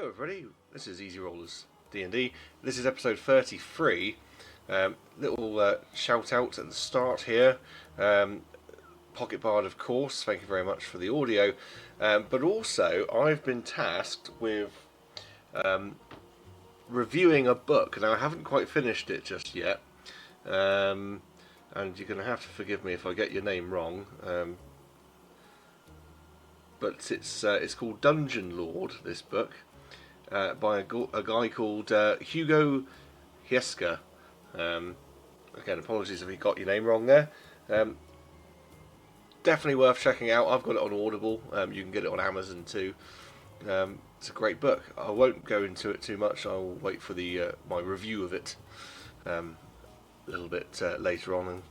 Hello everybody, this is Easy Rollers D&D. This is episode 33. Little shout out at the start here. Pocket Bard, of course, thank you very much for the audio. But also, I've been tasked with reviewing a book. Now, I haven't quite finished it just yet. And you're going to have to forgive me if I get your name wrong. But it's called Dungeon Lord, this book. By a guy called Hugo Hieska. Again, apologies if he got your name wrong there. Definitely worth checking out. I've got it on Audible. You can get it on Amazon too. It's a great book. I won't go into it too much. I'll wait for my review of it a little bit later on, and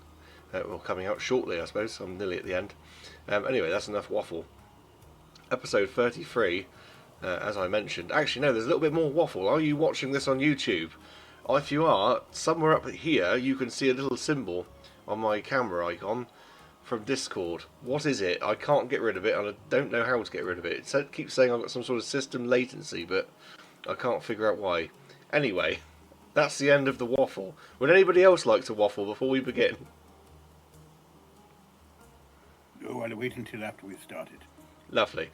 well, coming out shortly, I suppose. I'm nearly at the end. Anyway, that's enough waffle. Episode 33. As I mentioned. Actually, no, there's a little bit more waffle. Are you watching this on YouTube? If you are, somewhere up here you can see a little symbol on my camera icon from Discord. What is it? I can't get rid of it, and I don't know how to get rid of it. It keeps saying I've got some sort of system latency, but I can't figure out why. Anyway, that's the end of the waffle. Would anybody else like to waffle before we begin? Oh, I'll wait until after we've started. Lovely.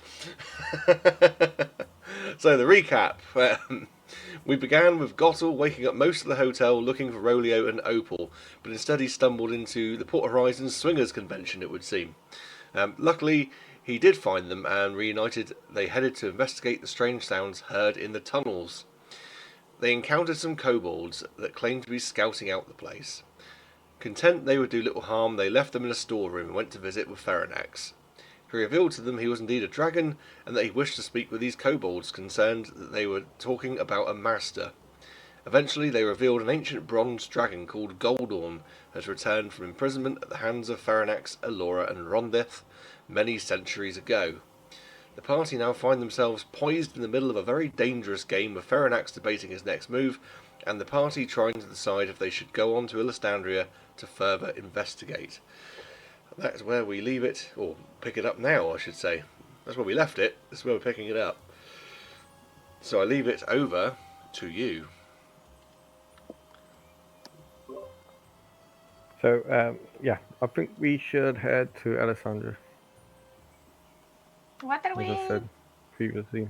So the recap. We began with Gottel waking up most of the hotel looking for Rolio and Opal, but instead he stumbled into the Port Horizon Swingers Convention, it would seem. Luckily, he did find them, and reunited, they headed to investigate the strange sounds heard in the tunnels. They encountered some kobolds that claimed to be scouting out the place. Content they would do little harm, they left them in a storeroom and went to visit with Theronax. He revealed to them he was indeed a dragon, and that he wished to speak with these kobolds, concerned that they were talking about a master. Eventually they revealed an ancient bronze dragon called Goldorn has returned from imprisonment at the hands of Theronax, Elora and Rondith many centuries ago. The party now find themselves poised in the middle of a very dangerous game, with Theronax debating his next move, and the party trying to decide if they should go on to Illastandria to further investigate. That's where we leave it, or pick it up now, I should say. That's where we left it. This is where we're picking it up. So I leave it over to you. So, yeah, I think we should head to Illastandria. What are As we? I said previously.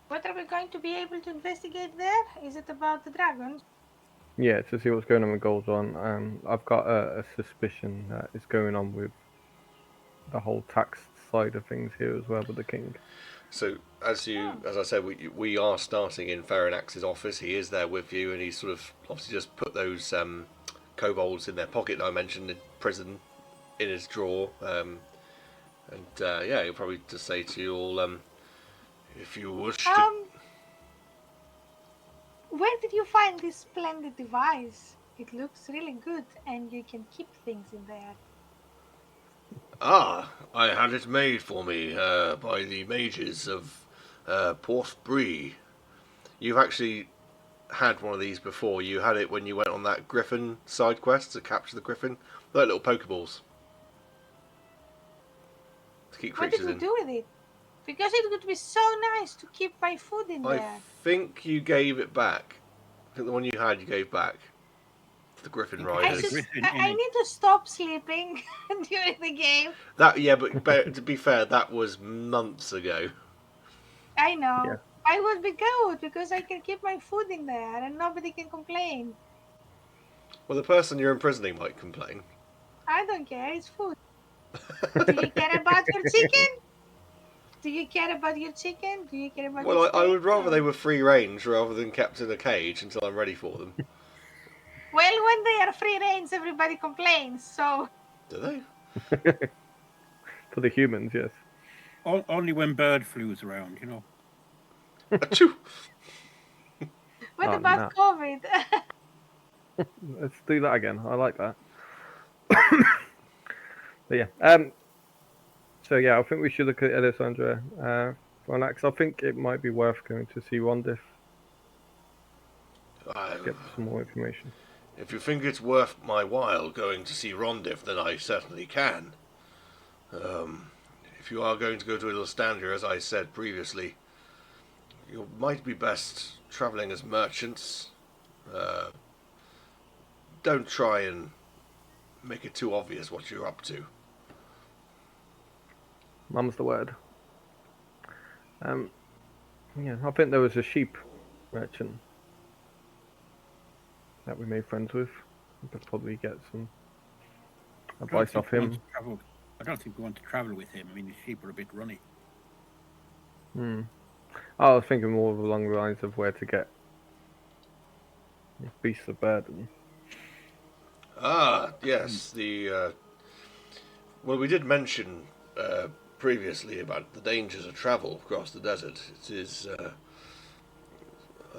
What are we going to be able to investigate there? Is it about the dragons? Yeah, to see what's going on with Goldon. I've got a suspicion that it's going on with the whole tax side of things here as well with the king. So, as I said, we are starting in Theronax's office. He is there with you, and he's sort of obviously just put those kobolds in their pocket that I mentioned in prison in his drawer. Yeah, he'll probably just say to you all, if you wish to... Where did you find this splendid device? It looks really good, and you can keep things in there. I had it made for me by the mages of Port Bree. You've actually had one of these before. You had it when you went on that griffin side quest to capture the griffin. They're little pokeballs to keep What creatures did you in. do with it? Because it would be so nice to keep my food in there. I think you gave it back. I think the one you had, you gave back. The Griffin Riders. I need to stop sleeping during the game. But to be fair, that was months ago. I know. Yeah. I would be good because I can keep my food in there and nobody can complain. Well, the person you're imprisoning might complain. I don't care. It's food. Do you care about your chicken? Do you care about your chicken? Do you care about your Well, I would steak? rather they were free range rather than kept in a cage until I'm ready for them. Well, when they are free range, everybody complains, so... Do they? For the humans, yes. Only when bird flu's around, you know. Achoo! What Oh, about COVID? Let's do that again. I like that. But yeah. So yeah, I think we should look at Illastandria for next. I think it might be worth going to see Rondith. Get some more information. If you think it's worth my while going to see Rondith, then I certainly can. If you are going to go to Illastandria, as I said previously, You might be best travelling as merchants. Don't try and make it too obvious what you're up to. Mum's the word. Yeah, I think there was a sheep merchant that we made friends with. We could probably get some advice off him. I don't think we want to travel with him. I mean, his sheep are a bit runny. I was thinking more along the lines of where to get beasts of burden. Ah, yes. Well, we did mention previously about the dangers of travel across the desert. It is a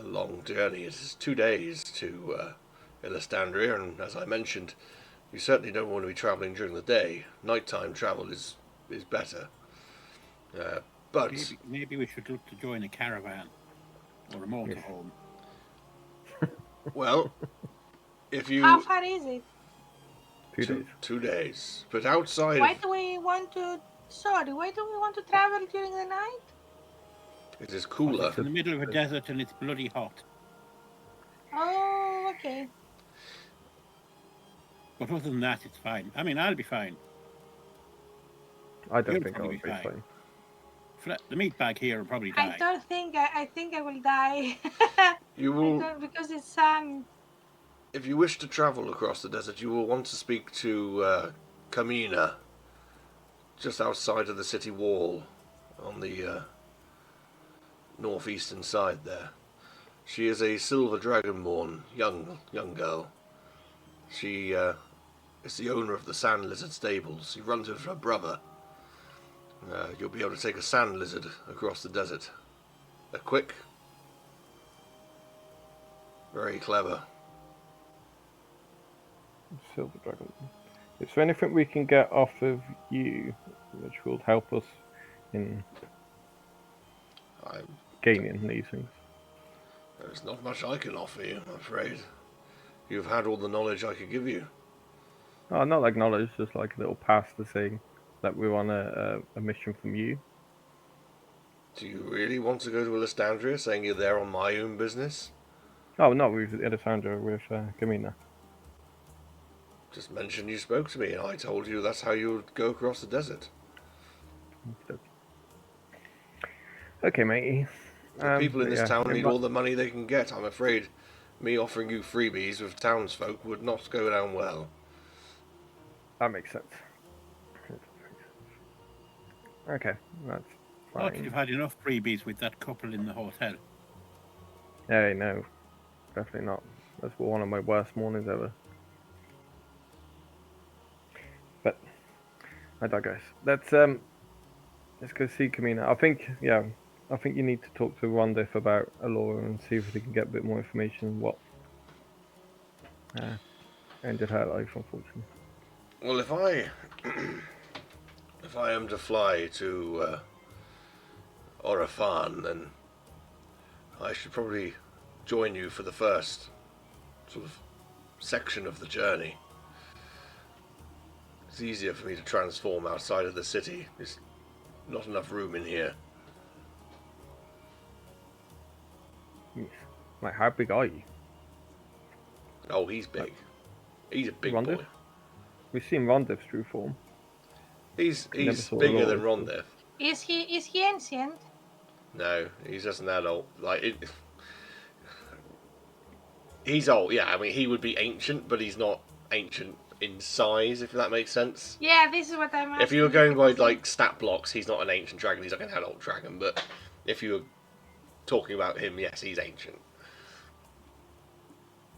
long journey. It is 2 days to Illastandria, and as I mentioned, you certainly don't want to be travelling during the day. Nighttime travel is better. But Maybe we should look to join a caravan or a motorhome. well, if you How far is it? 2 days. 2 days, but outside Why do we want to? Sorry, why do we want to travel during the night? it is cooler. It's in the middle of a desert and it's bloody hot. Oh, okay. But other than that, it's fine. I mean, I'll be fine. I don't You'll think I'll probably be be fine. fine. The meat bag here will probably die. I don't think. I think I will die. You will, because it's sun. if you wish to travel across the desert, you will want to speak to Kamina, just outside of the city wall, on the northeastern side there. She is a silver dragonborn, young girl. She is the owner of the Sand Lizard stables. She runs with her brother. You'll be able to take a sand lizard across the desert. They're quick, very clever. Silver Dragon. Is there anything we can get off of you which will help us in gaining these things? There's not much I can offer you, I'm afraid. You've had all the knowledge I could give you. Oh, not like knowledge, just like a little pass to saying that we're on a mission from you. Do you really want to go to Illastandria, saying you're there on my own business? Oh, no, with Illastandria, with Kamina. Just mention you spoke to me, and I told you that's how you would go across the desert. Okay, matey. The people in this town need all all the money they can get. I'm afraid me offering you freebies with townsfolk would not go down well. That makes sense. Okay, that's Thought fine. you've had enough freebies with that couple in the hotel. Hey, no, definitely not. That's one of my worst mornings ever. But I digress. Let's go see Kamina. I think you need to talk to Rondif about Alora and see if we can get a bit more information on what ended her life, unfortunately. Well, if I am to fly to Orifan, then I should probably join you for the first sort of section of the journey. It's easier for me to transform outside of the city. There's not enough room in here. Yes. Like, how big are you? Oh, he's big. He's a big Rondif? boy. We've seen Rondif's true form. He's Never saw bigger Alora. than Rondif. Is he ancient? No, he's just an adult. He's old. Yeah, I mean he would be ancient, but he's not ancient in size, if that makes sense. Yeah, this is what I'm asking. If you were going by like stat blocks, he's not an ancient dragon. He's like an adult dragon. But if you were talking about him, yes, he's ancient.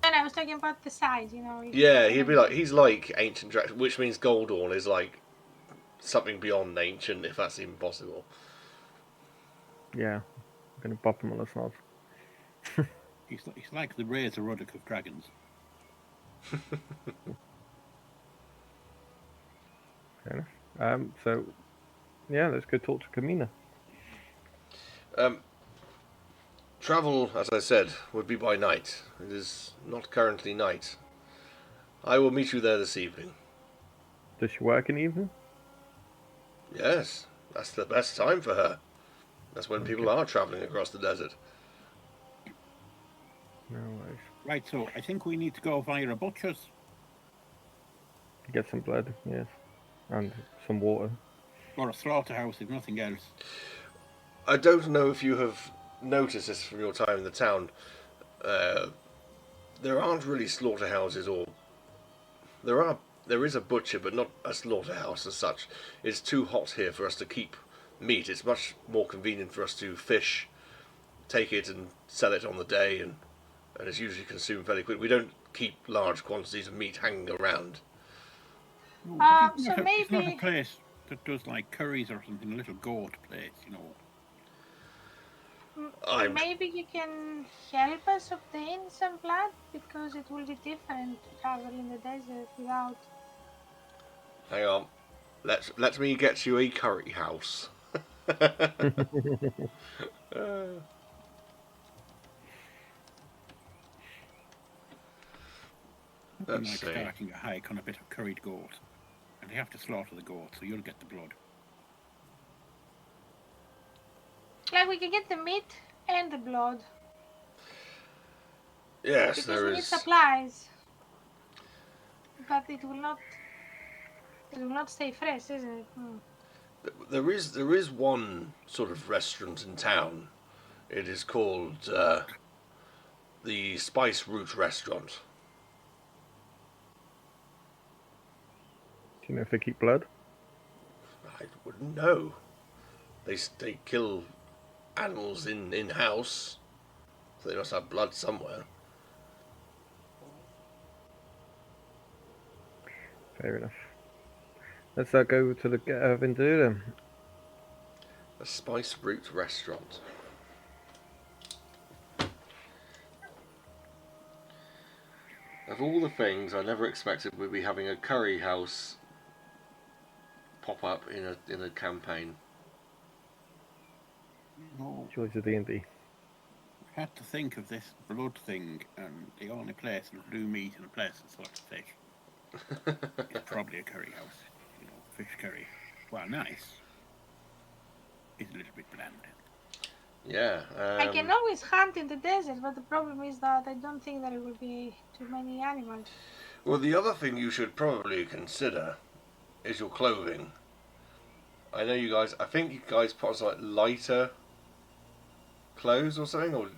And I was talking about the size, you know. Yeah, he's like ancient dragon, which means Goldorn is like something beyond ancient, if that's even possible. Yeah, I'm gonna bop him on the snob. He's like the Razor Ruddock of dragons. Fair enough. So yeah, let's go talk to Kamina. Travel, as I said, would be by night. It is not currently night. I will meet you there this evening. Does she work in the evening? Yes, that's the best time for her. That's when people are travelling across the desert. Right, so I think we need to go via a butcher's. Get some blood, yes, and some water. Or a slaughterhouse, if nothing else. I don't know if you have noticed this from your time in the town. There aren't really slaughterhouses, or there is a butcher, but not a slaughterhouse as such. It's too hot here for us to keep meat. It's much more convenient for us to fish, take it and sell it on the day, and it's usually consumed fairly quick. We don't keep large quantities of meat hanging around. No, but So it's not a maybe place that does like curries or something, a little goat place, you know. maybe you can help us obtain some blood, because it will be different to travel in the desert without. Hang on. Let me get you a curry house. Nothing Let's like see. starting a hike on a bit of curried goat. And they have to slaughter the goat, so you'll get the blood. Like, we can get the meat and the blood, Yes, because there we need is. supplies. But it will not stay fresh, isn't it? There is one sort of restaurant in town. It is called the Spice Route Restaurant. Do you know if they keep blood? I wouldn't know. They kill animals in house, so they must have blood somewhere. Fair enough. Let's go to the Vindaloo then. The Spice Route Restaurant. Of all the things, I never expected we'd be having a curry house pop up in a campaign. No, Joys of D&D. I had to think of this blood thing, and the only place that'll do meat and a place that's sort of fish. It's probably a curry house. You know, fish curry. Well, nice. It's a little bit bland. Yeah. I can always hunt in the desert, but the problem is that I don't think there will be too many animals. Well, the other thing you should probably consider is your clothing. I know you guys. I think you guys put on some, like, lighter clothes or something. Or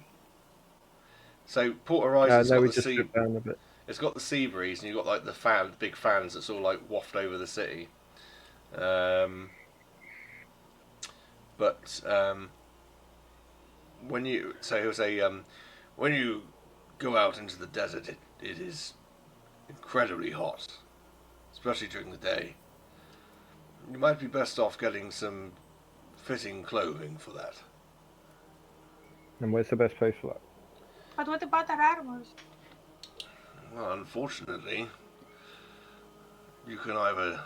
so Port Horizon's No, got we the just sea. stripped down a bit. It's got the sea breeze, and you've got like the big fans that sort of like waft over the city. But when you when you go out into the desert, it is incredibly hot, especially during the day. You might be best off getting some fitting clothing for that. And where's the best place for that? But what about our armors? Well, unfortunately, you can either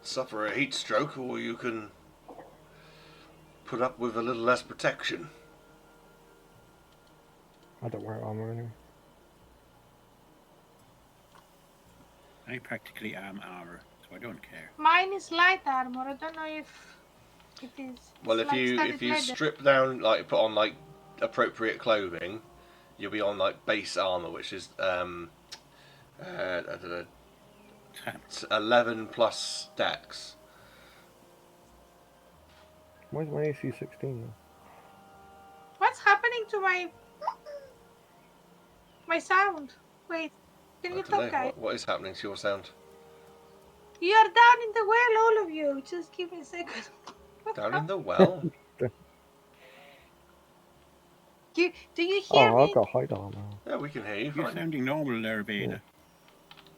suffer a heat stroke or you can put up with a little less protection. I don't wear armor anyway. I practically am armor, so I don't care. Mine is light armor. I don't know if it is. Well, It's if like you studded leather. strip down, like put on like appropriate clothing, you'll be on like base armor, which is I don't know, 11 plus dex. Where's my AC 16 though? What's happening to my sound? Wait, can I you don't talk, know guys? what is happening to your sound. You are down in the well, all of you. Just give me a second. Down in the well. Do you hear Oh, I've me? got hide armor. Yeah, we can hear you You're fine. sounding normal there, Beta. Yeah.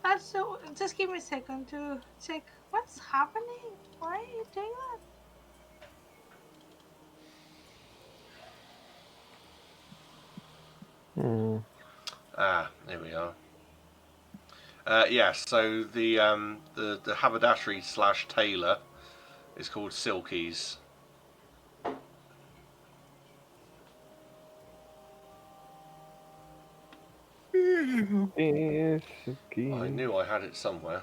That's so. Just give me a second to check what's happening. Why are you doing that? Hmm. Ah, here we are. Yes, so the haberdashery / tailor is called Silky's. Yes, okay. I knew I had it somewhere.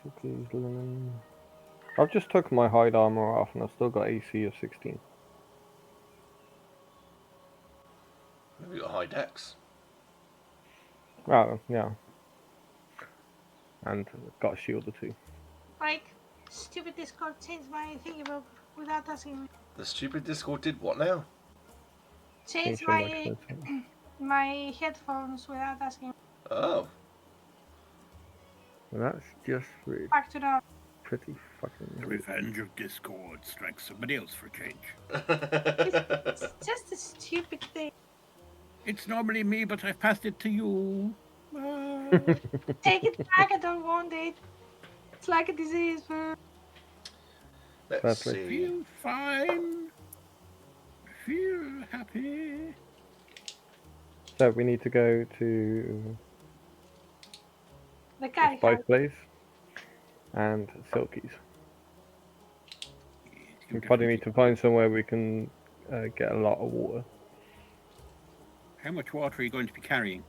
Okay, linen. I've just took my hide armor off and I've still got AC of 16. We've got high decks. Oh, yeah. And got a shield or two. Like, stupid Discord changed my thingy bob without asking me. The stupid Discord did what now? Changed Change your microphone. my headphones without asking me. Oh. Well, that's just rude. Back to normal. Pretty fucking The rude. revenge of Discord strikes somebody else for a change. It's just a stupid thing. It's normally me, but I've passed it to you. Take it back, I don't want it. It's like a disease. Let's Perfect. see. Feel fine. Feel happy. So we need to go to The carry Spice house. Place and Silkies. We probably need to find somewhere we can get a lot of water. How much water are you going to be carrying?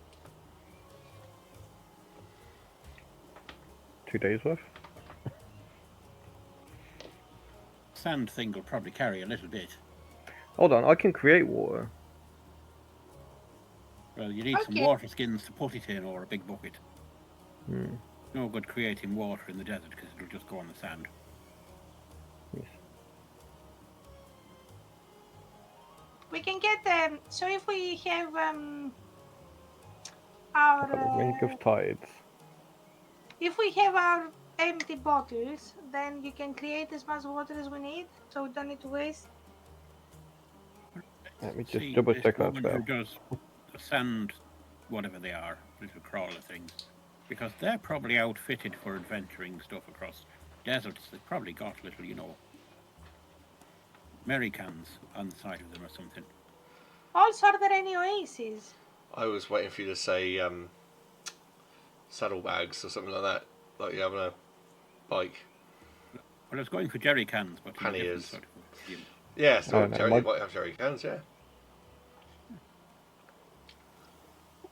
2 days worth. Sand thing will probably carry a little bit. Hold on, I can create water. Well, you need some Okay. water skins to put it in, or a big bucket. Hmm. No good creating water in the desert because it'll just go on the sand. Yes. We can get them. So if we have our Got the Wink of Tides. if we have our empty bottles, then you can create as much water as we need, so we don't need to waste. Let me just See, double this check that woman spell. who does the sand, whatever they are, little crawler things, because they're probably outfitted for adventuring stuff across deserts. They've probably got little, Americans on the side of them or something. Also, are there any oases? I was waiting for you to say saddlebags or something like that, like you're having a bike. Well, I was going for jerry cans, but in a different Panniers. sort of scheme. Yeah, so Oh, no, Jerry my- might have jerry cans, yeah.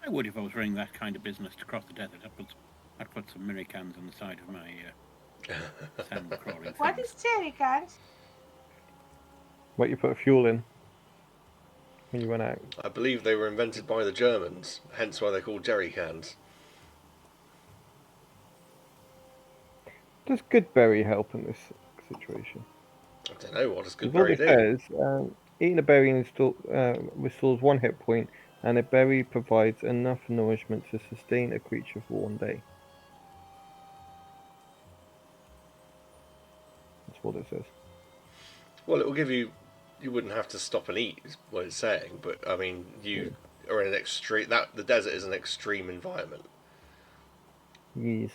I would if I was running that kind of business to cross the desert. I'd put some mirror cans on the side of my sand crawling What things. is jerry cans? What you put fuel in when you went out. I believe they were invented by the Germans, hence why they're called jerry cans. Does good berry help in this situation? I don't know, what does good Because all berry it do? says, eating a berry restores 1 hit point, and a berry provides enough nourishment to sustain a creature for 1 day. That's what it says. Well, it will give you. You wouldn't have to stop and eat, is what it's saying. But I mean, you are in an extreme. The desert is an extreme environment. Yes.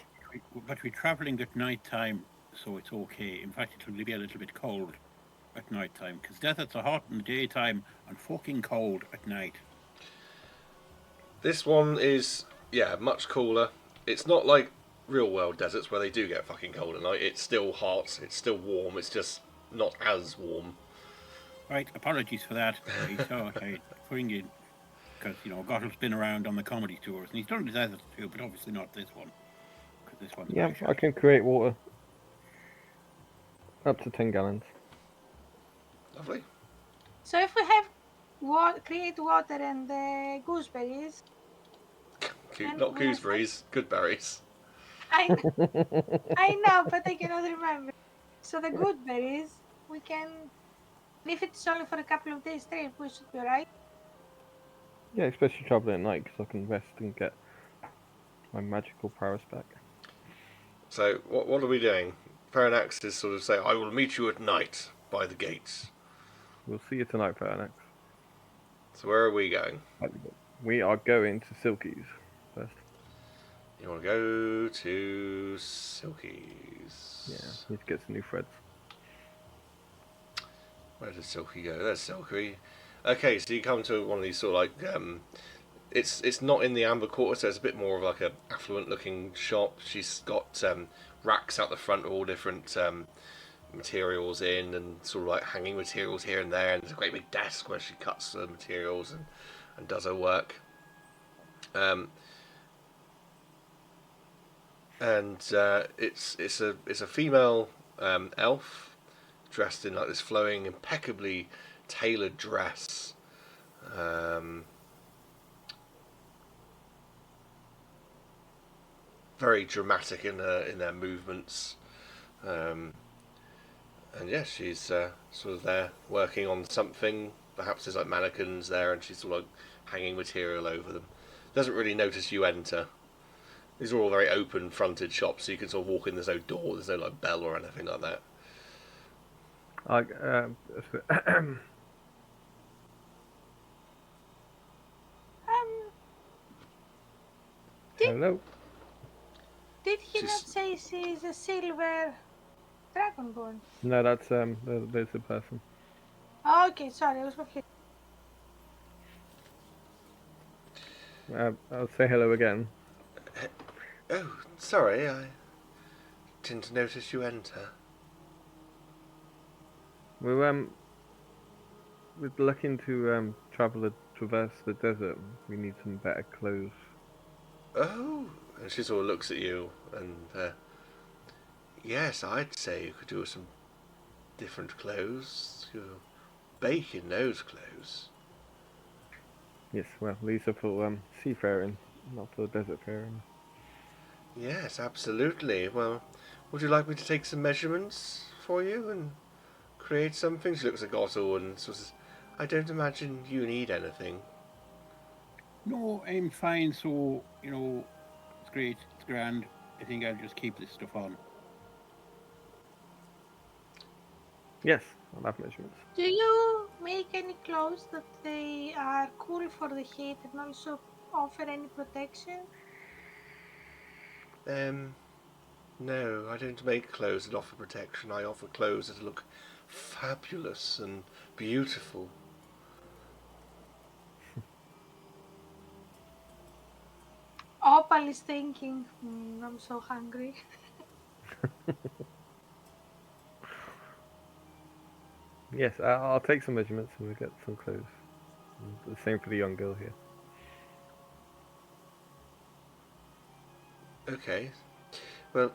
But we're travelling at night time, so it's okay. In fact, it will be a little bit cold at night time, because deserts are hot in the daytime and fucking cold at night. This one is much cooler. It's not like real world deserts where they do get fucking cold at night. It's still hot. It's still warm. It's just not as warm. Right, apologies for that. I thought I'd bring in, because, Gottle's been around on the comedy tours, and he's done the desert too, but obviously not this one. Because this one's Yeah, very I short. can create water. Up to 10 gallons. Lovely. So if we have create water and gooseberries, And Not what- gooseberries, good berries. I know, but I cannot remember. So the good berries, we can. If it's only for a couple of days trip, we should be right. Yeah, especially traveling at night, because I can rest and get my magical powers back. So what are we doing? Theronax is sort of saying, "I will meet you at night by the gates." We'll see you tonight, Theronax. So where are we going? We are going to Silkies first. You want to go to Silky's? Yeah, need to get some new threads. Where does Silky go? There's Silky. Okay, so you come to one of these sort of like it's not in the Amber Quarter, so it's a bit more of like a affluent looking shop. She's got racks out the front with all different materials in, and sort of like hanging materials here and there, and there's a great big desk where she cuts the materials and does her work. And it's a female elf dressed in like this flowing, impeccably tailored dress. very dramatic in their movements. And yeah, she's sort of there working on something. Perhaps there's like mannequins there, and she's sort of like hanging material over them. Doesn't really notice you enter. These are all very open-fronted shops, so you can sort of walk in. There's no door, there's no like bell or anything like that. Like, Um, did, hello. did he not say she's a silver dragonborn? No, that's there's a person. Oh, okay, sorry, I was confused. I'll say hello again. Oh, sorry, I didn't notice you enter. We're looking to traverse the desert. We need some better clothes. Oh, and she sort of looks at you, and yes, I'd say you could do with some different clothes. You're baking those clothes. Yes, well, these are for seafaring, not for desert faring. Yes, absolutely. Well, would you like me to take some measurements for you and create something? She looks at Gottel and sort of says, I don't imagine you need anything. No, I'm fine. So it's great. It's grand. I think I'll just keep this stuff on. Yes, I'll have measurements. Do you make any clothes that they are cool for the heat and also offer any protection? No, I don't make clothes that offer protection. I offer clothes that look fabulous and beautiful. Opal is thinking, I'm so hungry. Yes, I'll take some measurements and we'll get some clothes. And the same for the young girl here. Okay. Well,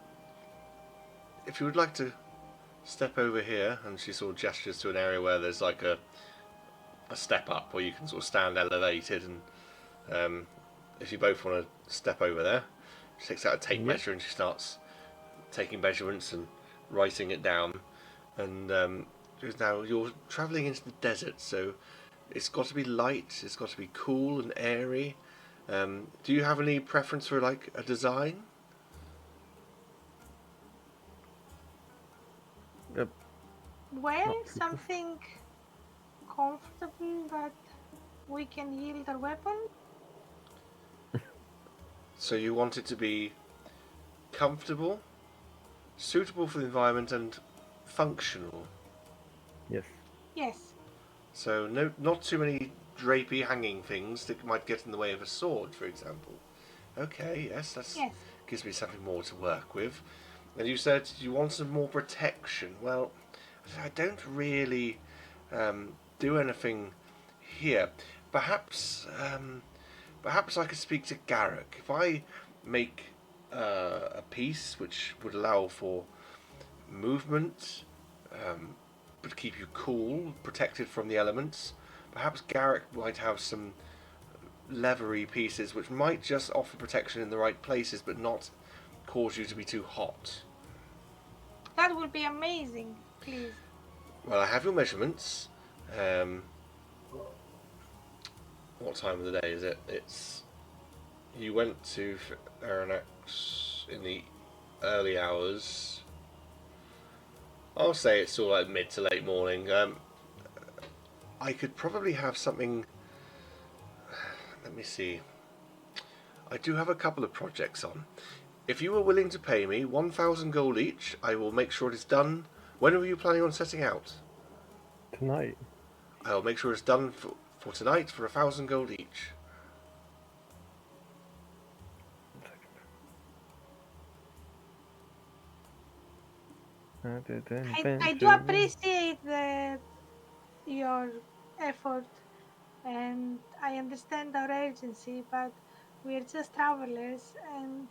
if you would like to step over here, and she sort of gestures to an area where there's like a step up where you can sort of stand elevated, and if you both want to step over there, she takes out a tape measure and she starts taking measurements and writing it down. And now you're travelling into the desert, so it's got to be light, it's got to be cool and airy. Do you have any preference for like a design? Well, something comfortable that we can yield our weapon. So you want it to be comfortable, suitable for the environment, and functional. Yes. Yes. So not too many drapey hanging things that might get in the way of a sword, for example. Okay, yes, that gives me something more to work with. And you said you want some more protection. Well, I don't really do anything here. Perhaps I could speak to Garrick. If I make a piece which would allow for movement, but keep you cool, protected from the elements, perhaps Garrick might have some leathery pieces which might just offer protection in the right places, but not cause you to be too hot. That would be amazing, please. Well, I have your measurements. What time of the day is it? You went to Theronax in the early hours. I'll say it's all like mid to late morning. I could probably have something. Let me see. I do have a couple of projects on. If you are willing to pay me 1,000 gold each, I will make sure it is done. When are you planning on setting out? Tonight. I'll make sure it's done for tonight for 1,000 gold each. I do appreciate your effort, and I understand our urgency, but we are just travelers and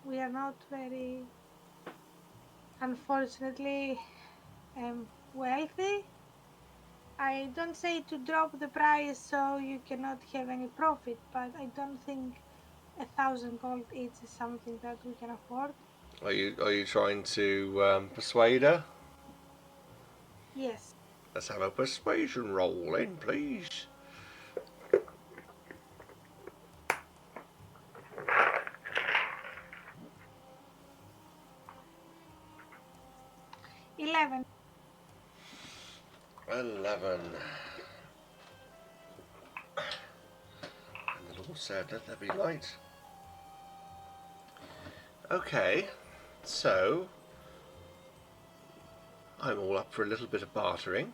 we are not very, unfortunately, wealthy. I don't say to drop the price so you cannot have any profit, but I don't think 1,000 gold each is something that we can afford. Are you trying to persuade her? Yes. Let's have a persuasion roll in, please. 11. 11. And the Lord said, "Let there be light." Okay, so I'm all up for a little bit of bartering.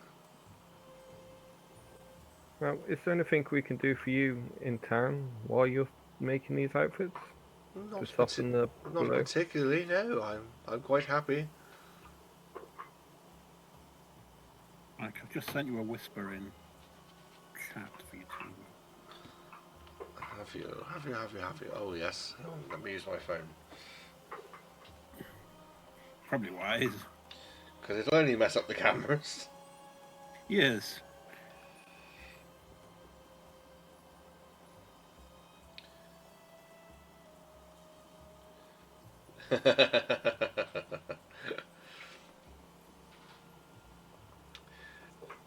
Well, is there anything we can do for you in town while you're making these outfits to soften the Not blow? particularly. No, I'm quite happy. I've just sent you a whisper in chat for you to. Have you? Oh yes. Oh, let me use my phone. Probably wise. Because it'll only mess up the cameras. Yes.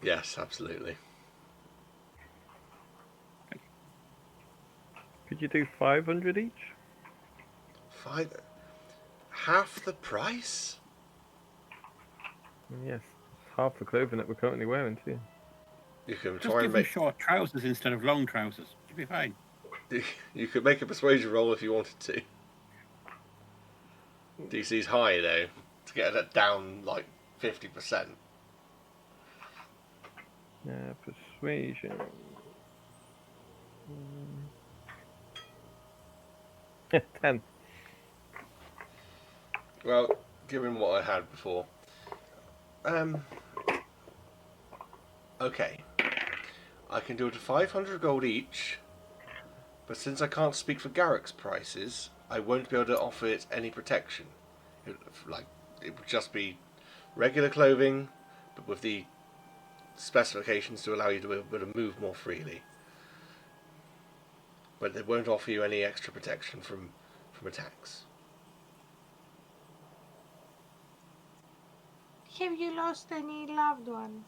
Yes, absolutely. Could you do 500 each? Half the price? Yes, it's half the clothing that we're currently wearing too. You can Just try give and them make. short trousers instead of long trousers. You'll be fine. You could make a persuasion roll if you wanted to. DC's high though, to get it down like 50%. Persuasion. 10. Well, given what I had before. Okay. I can do it at 500 gold each, but since I can't speak for Garrick's prices, I won't be able to offer it any protection. It would just be regular clothing, but with the specifications to allow you to be able to move more freely. But they won't offer you any extra protection from attacks. Have you lost any loved ones?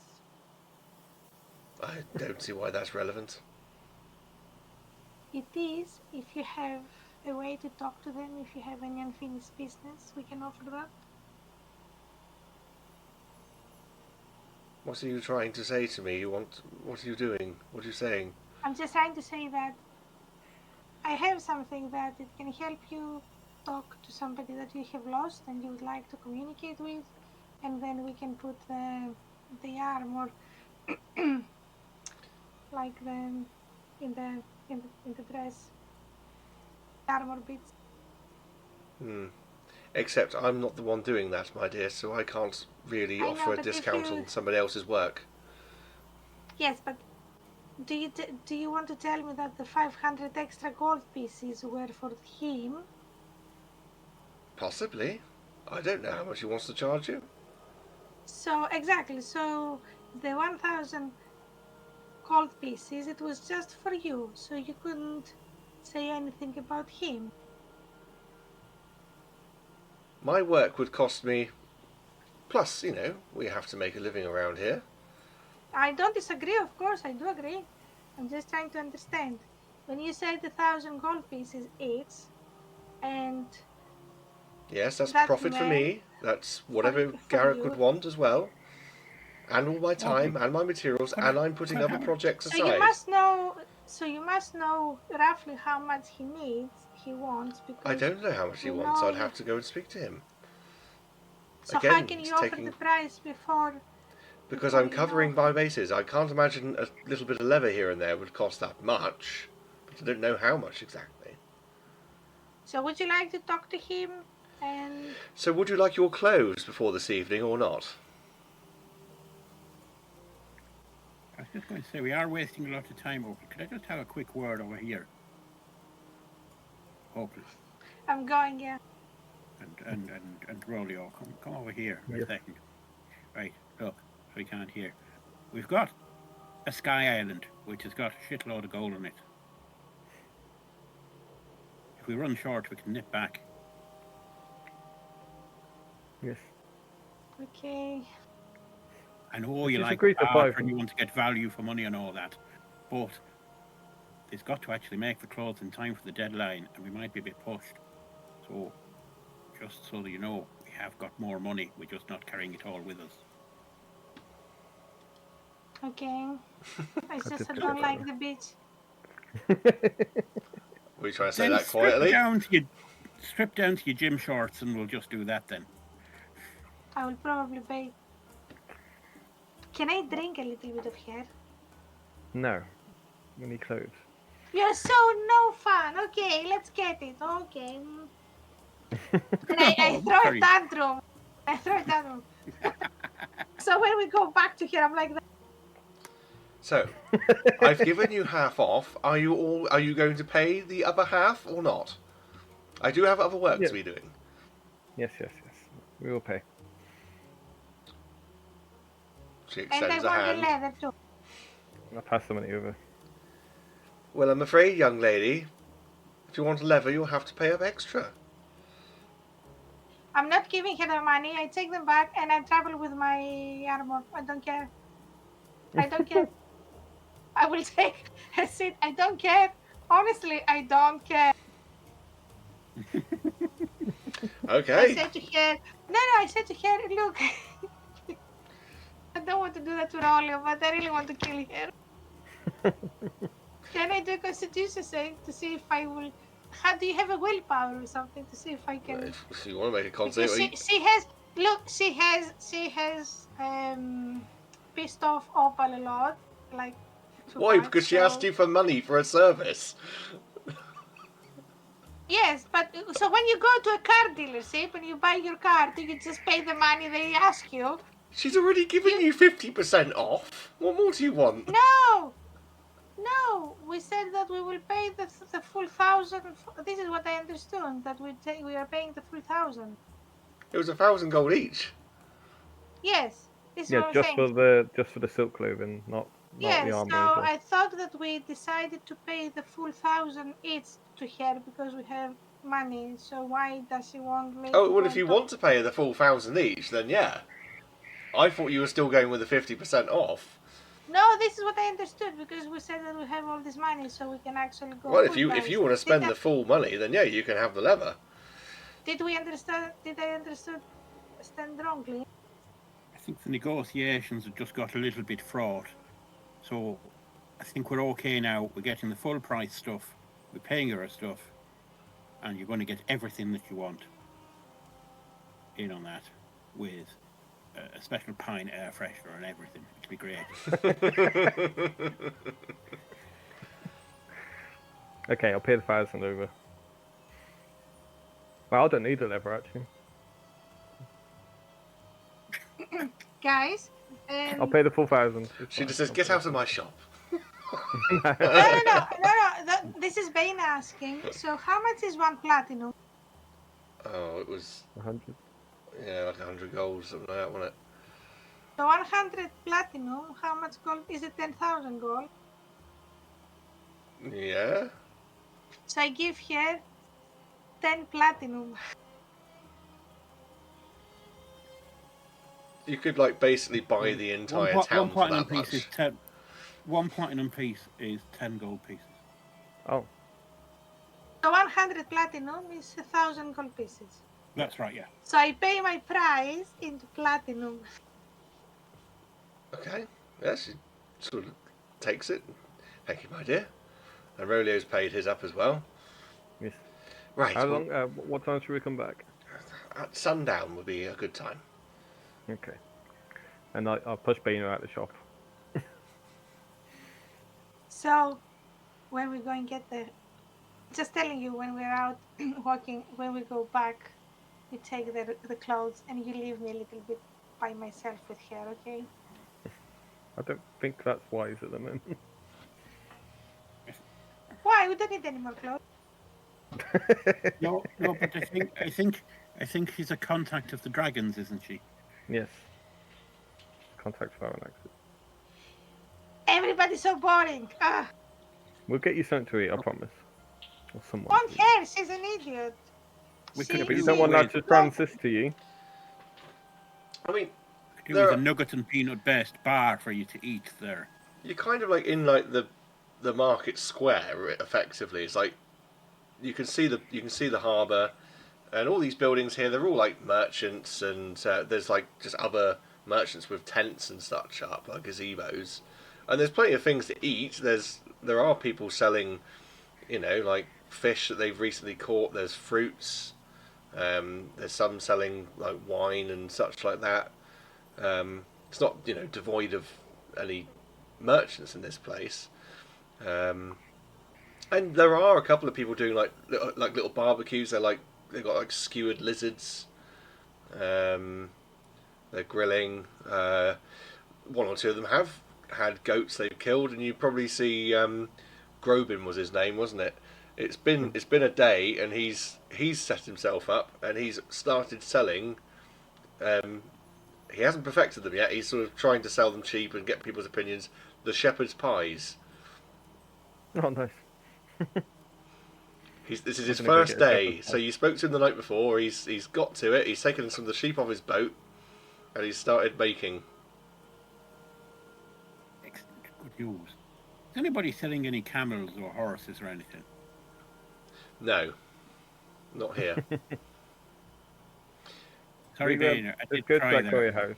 I don't see why that's relevant. It is. If you have a way to talk to them, if you have any unfinished business, we can offer that. What are you trying to say to me? What are you doing? What are you saying? I'm just trying to say that I have something that it can help you talk to somebody that you have lost and you would like to communicate with, and then we can put the armor like in the dress, armor bits. Except I'm not the one doing that, my dear, so I can't really I offer know, a but if discount you... on somebody else's work. Yes, but do you want to tell me that the 500 extra gold pieces were for him? Possibly. I don't know how much he wants to charge you. So exactly. So the 1,000 gold pieces, it was just for you, so you couldn't say anything about him. My work would cost me. Plus, we have to make a living around here. I don't disagree, of course, I do agree. I'm just trying to understand. When you said 1,000 gold pieces each, and Yes, that's that profit for meant me. That's whatever for Garrick you. would want as well. And all my time Okay. and my materials, and I'm putting other projects So aside. you must know roughly how much he wants, because I don't know how much he wants. I'd have to go and speak to him. So Again, how can it's you offer the price before? Because before I'm covering my bases. I can't imagine a little bit of leather here and there would cost that much. But I don't know how much exactly. So would you like to talk to him? And so would you like your clothes before this evening or not? I was just going to say, we are wasting a lot of time over. Could I just have a quick word over here? Hopefully. I'm going, yeah. And Rolio, come over here for a second. Right, look, so we can't hear. We've got a sky island, which has got a shitload of gold in it. if we run short, we can nip back. Yes. Okay. I know Let's you just like agree to barter 5. and you want to get value for money and all that, but they've got to actually make the clothes in time for the deadline, and we might be a bit pushed. So, just so that you know, we have got more money. We're just not carrying it all with us. Okay. I did just get don't that like one. the beach. Were you trying to say Then that quietly? strip down to your gym shorts, and we'll just do that then. I will probably pay. Can I drink a little bit of hair? No. We need clothes. You're so no fun. Okay, let's get it. Okay. And I throw a Sorry. tantrum. I throw a tantrum. So when we go back to here, I'm like, So, I've given you half off. Are you going to pay the other half or not? I do have other work Yeah. to be doing. Yes. We will pay. She and I extends a want the hand. leather too. I'll pass the money over. Well, I'm afraid, young lady, if you want leather, you'll have to pay up extra. I'm not giving her the money. I take them back and I travel with my armor. I don't care. I don't care. I will take a seat. I don't care. Honestly, I don't care. I Okay. said to her, no, I said to her, look, I don't want to do that to Rolio, but I really want to kill her. Can I do a constitution save to see if I will? How do you have a willpower or something to see if I can? If you want to make a Because concept, she has look, she has pissed off Opal a lot, like too why? much. Because she so... asked you for money for a service. Yes, but so when you go to a car dealership and you buy your car, do you just pay the money they ask you? She's already given you 50% off. What more do you want? No, we said that we will pay the full 1,000. This is what I understood, that we are paying the full 1,000. It was 1,000 gold each. Yes, this is Yeah, what I'm just saying. for the silk clothing, not the Yes, armor. so as well. I thought that we decided to pay the full 1,000 each to her because we have money. So why does she want me Oh, to well, go if you and talk? want to pay the full 1,000 each, then yeah. I thought you were still going with the 50% off. No, this is what I understood because we said that we have all this money, so we can actually go Well, full if price. you want to spend the full money, then yeah, you can have the leather. Did we understand? Did I understand wrongly? I think the negotiations have just got a little bit fraught. So I think we're okay now. We're getting the full price stuff. We're paying her stuff. And you're going to get everything that you want in on that with a special pine air freshener and everything. It'll be great. Okay, I'll pay the 1,000 over. Well, I don't need the leather actually. Guys, I'll pay the full 1,000. She just says, "Get out of my shop." no. This is Bane asking. So how much is one platinum? Oh, it was 100. yeah, like 100 gold, something like that, wasn't it? So 100 platinum. How much gold is it? 10,000 gold. Yeah. So I give her 10 platinum. You could like basically buy the entire town for that much. One platinum piece is 10 gold pieces. Oh, So 100 platinum is 1,000 gold pieces. That's right, yeah. So I pay my price into platinum. Okay. Yeah, she sort of takes it. Thank you, my dear. And Rolio's paid his up as well. yes. Right. How well, long? What time should we come back? At sundown would be a good time. Okay. And I'll push Bano out the shop. So when we go and get the... Just telling you, when we're out walking, when we go back, you take the clothes and you leave me a little bit by myself with her, okay? I don't think that's wise at the moment. Why? We don't need any more clothes. No, but I think she's a contact of the dragons, isn't she? Yes. Contact Theronax. Everybody's so boring. Ah. We'll get you something to eat, I promise. Or someone. On Please. her, she's an idiot. We She- could Yeah, but you do don't want that with- to transist to you. I mean, It There was are- a nugget and peanut based bar for you to eat there. you're kind of like in like the market square. Effectively, it's like you can see the harbour, and all these buildings here. They're all like merchants, and there's like just other merchants with tents and such up, like gazebos, and there's plenty of things to eat. There are people selling, like fish that they've recently caught. There's fruits. There's some selling like wine and such like that. It's not devoid of any merchants in this place. And there are a couple of people doing like little barbecues. They've got like skewered lizards. They're grilling. One or two of them have had goats they've killed, and you probably see Grobin was his name, wasn't it? It's been a day, and he's set himself up, and he's started selling. He hasn't perfected them yet. He's sort of trying to sell them cheap and get people's opinions. The shepherd's pies. Oh, nice. This is his We're gonna go first get a day. shepherd's So pie. you spoke to him the night before. He's got to it. He's taken some of the sheep off his boat, and he's started baking. Excellent. Good news. Is anybody selling any camels or horses or anything? No, not here. Sorry, We, Bainer. I let's did go to try that there. curry house.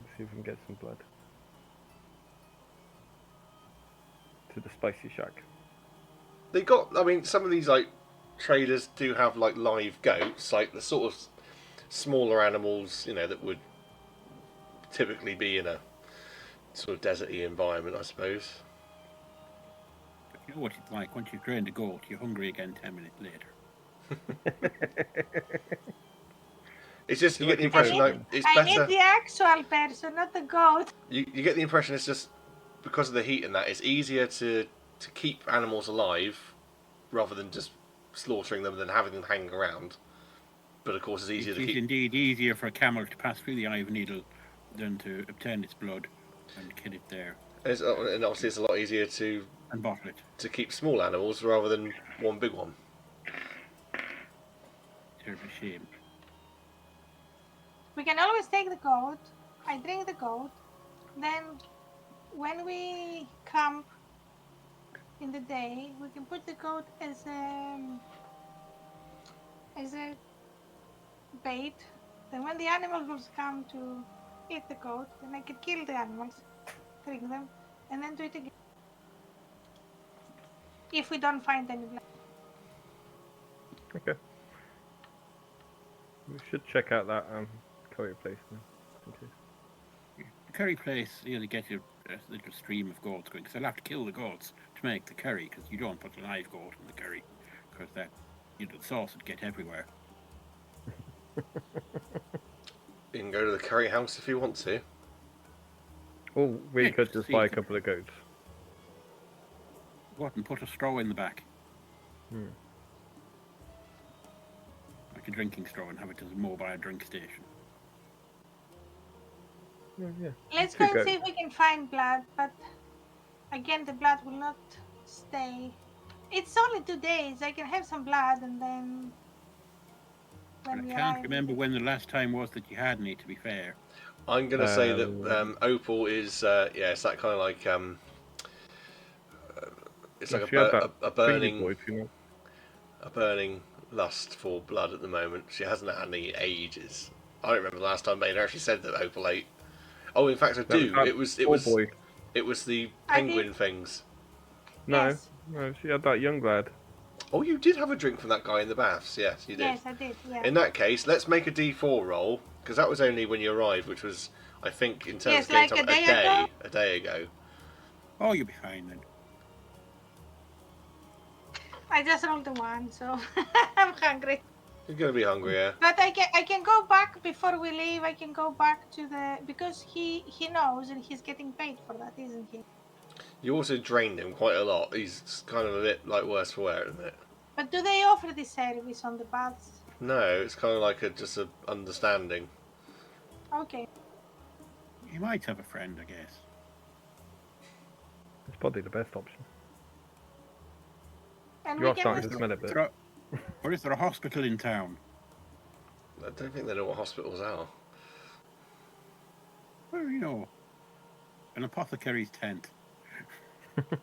Let's see if we can get some blood. To the spicy shack. They got. I mean, some of these like traders do have like live goats, like the sort of smaller animals, that would typically be in a sort of deserty environment, I suppose. But you know what it's like. Once you've drained a goat, you're hungry again 10 minutes later. It's just you Do get the like impression you like said. it's I need better. the actual person, not the goat. You get the impression it's just because of the heat and that it's easier to keep animals alive rather than just slaughtering them than having them hanging around. But of course, it's easier It to is keep. indeed easier for a camel to pass through the eye of a needle than to obtain its blood and kill it there And obviously, it's a lot easier to and bottle it. keep small animals rather than one big one. Terrible shame. We can always take the goat. I drink the goat. Then, when we camp in the day, we can put the goat as a bait. Then, when the animals come to eat the goat, then I can kill the animals, drink them, and then do it again. If we don't find any blood. Okay. We should check out that curry place now. in case. The curry place, they get a little stream of goats going, because they'll have to kill the goats to make the curry, because you don't put a live goat in the curry, because the sauce would get everywhere. You can go to the curry house if you want to. Or we Yeah, could just buy a see. couple of goats. Go out and put a straw in the back, Hmm. like a drinking straw, and have it as a mobile drink station. Yeah. Let's Two go and see goats. if we can find blood, but again, the blood will not stay. It's only 2 days. I can have some blood and then. I When we can't arrive, remember when the last time was that you had any, to be fair. I'm going to say that Opal is it's that kind of like it's like She had that a thingy burning boy, you know. a burning lust for blood at the moment. She hasn't had any ages. I don't remember the last time Maynard actually said that Opal ate. Oh, in fact, I do. That It was boy. it was the I penguin did. things. No, Yes. no, she had that young lad. Oh, you did have a drink from that guy in the baths. Yes, you did. Yes, I did. Yeah. In that case, let's make a D4 roll because that was only when you arrived, which was I think in terms Yes, of game like time, a day ago? a day ago. Oh, you'll be fine then. I just rolled a 1, so I'm hungry. You're going to be hungry, yeah. But I can go back before we leave. I can go back to the because he knows and he's getting paid for that, isn't he? You also drained him quite a lot. He's kind of a bit like worse for wear, isn't it? But do they offer this service on the baths? No, it's kind of like just a understanding. Okay. You might have a friend, I guess. It's probably the best option. And You we are can starting to just smell it a bit. Or is there a hospital in town? I don't think they know what hospitals are. Well, you know, an apothecary's tent.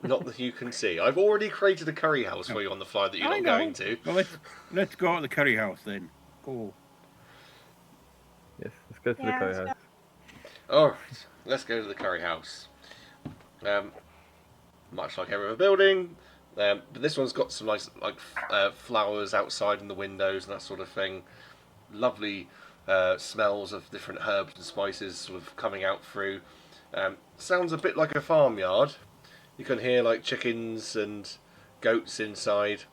Not that you can see. I've already created a curry house No. for you on the fly that you're I not know. going to. Well, let's go to the curry house then. Go. Yes, let's go to the Yeah, curry let's house. Alright, let's go to the curry house. Much like every other building, but this one's got some nice flowers outside in the windows and that sort of thing. Lovely smells of different herbs and spices sort of coming out through. Sounds a bit like a farmyard. You can hear like chickens and goats inside,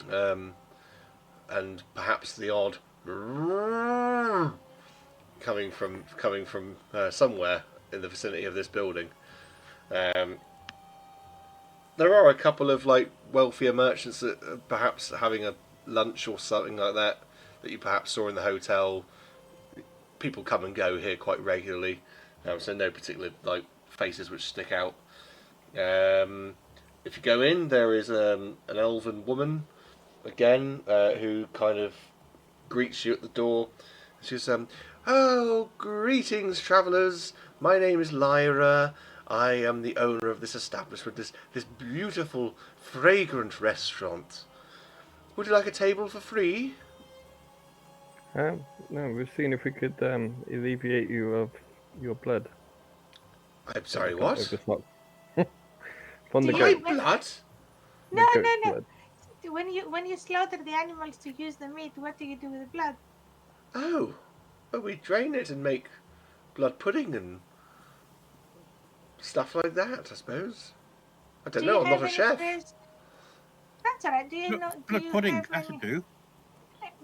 and perhaps the odd coming from somewhere in the vicinity of this building. There are a couple of like wealthier merchants that are perhaps having a lunch or something like that you perhaps saw in the hotel. People come and go here quite regularly, so no particular like faces which stick out. If you go in, there is an elven woman again who kind of greets you at the door. She's oh, greetings, travellers. My name is Lyra. I am the owner of this establishment, this beautiful, fragrant restaurant. Would you like a table for free? No, we're seeing if we could alleviate you of your blood. I'm sorry, From what? From the Do My you- goat. blood? No, The goat's no. blood. When you slaughter the animals to use the meat, what do you do with the blood? Oh, well, we drain it and make blood pudding and stuff like that, I suppose. I don't Do know, you I'm not have a any chef. fresh? That's alright. Do you know? Do Blood you pudding. have That'll any? do.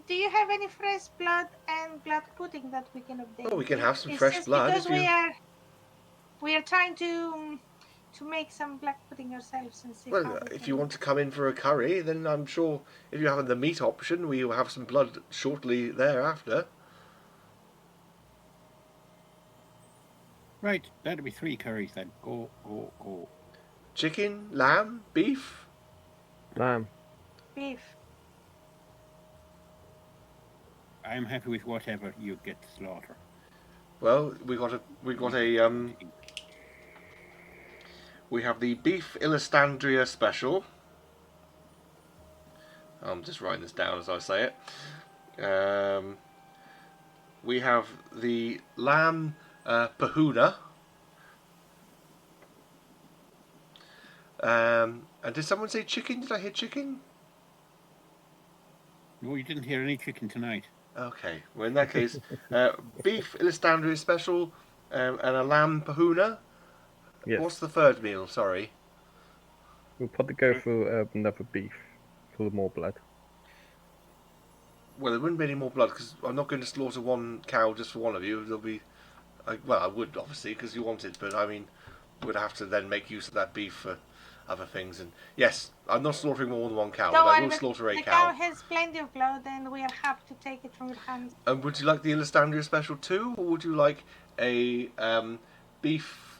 Do you have any fresh blood and blood pudding that we can obtain? Oh, we can have some It's fresh just blood because if you... we are trying to make some black pudding ourselves and see how Well, we if can you do want to come in for a curry, then I'm sure if you have the meat option, we will have some blood shortly thereafter. Right, that'll be 3 curries then. Go, go, go. Chicken, lamb, beef. Lamb. beef. I'm happy with whatever you get to slaughter. Well, we have the beef Illastandria special. I'm just writing this down as I say it. We have the lamb pahuna. And did someone say chicken? Did I hear chicken? No, you didn't hear any chicken tonight. Okay, well in that case, beef Illastandria special and a lamb pahuna. Yes. What's the third meal? Sorry. We'll probably go for another beef for more blood. Well, there wouldn't be any more blood because I'm not going to slaughter one cow just for one of you. There'll be, well, I would obviously because you want it, but I mean, we'd have to then make use of that beef for other things. And yes, I'm not slaughtering more than one cow, Don't but I worry, will slaughter a the cow. cow has plenty of blood, and we are happy to take it from your hands. And would you like the Illastandria special too, or would you like a beef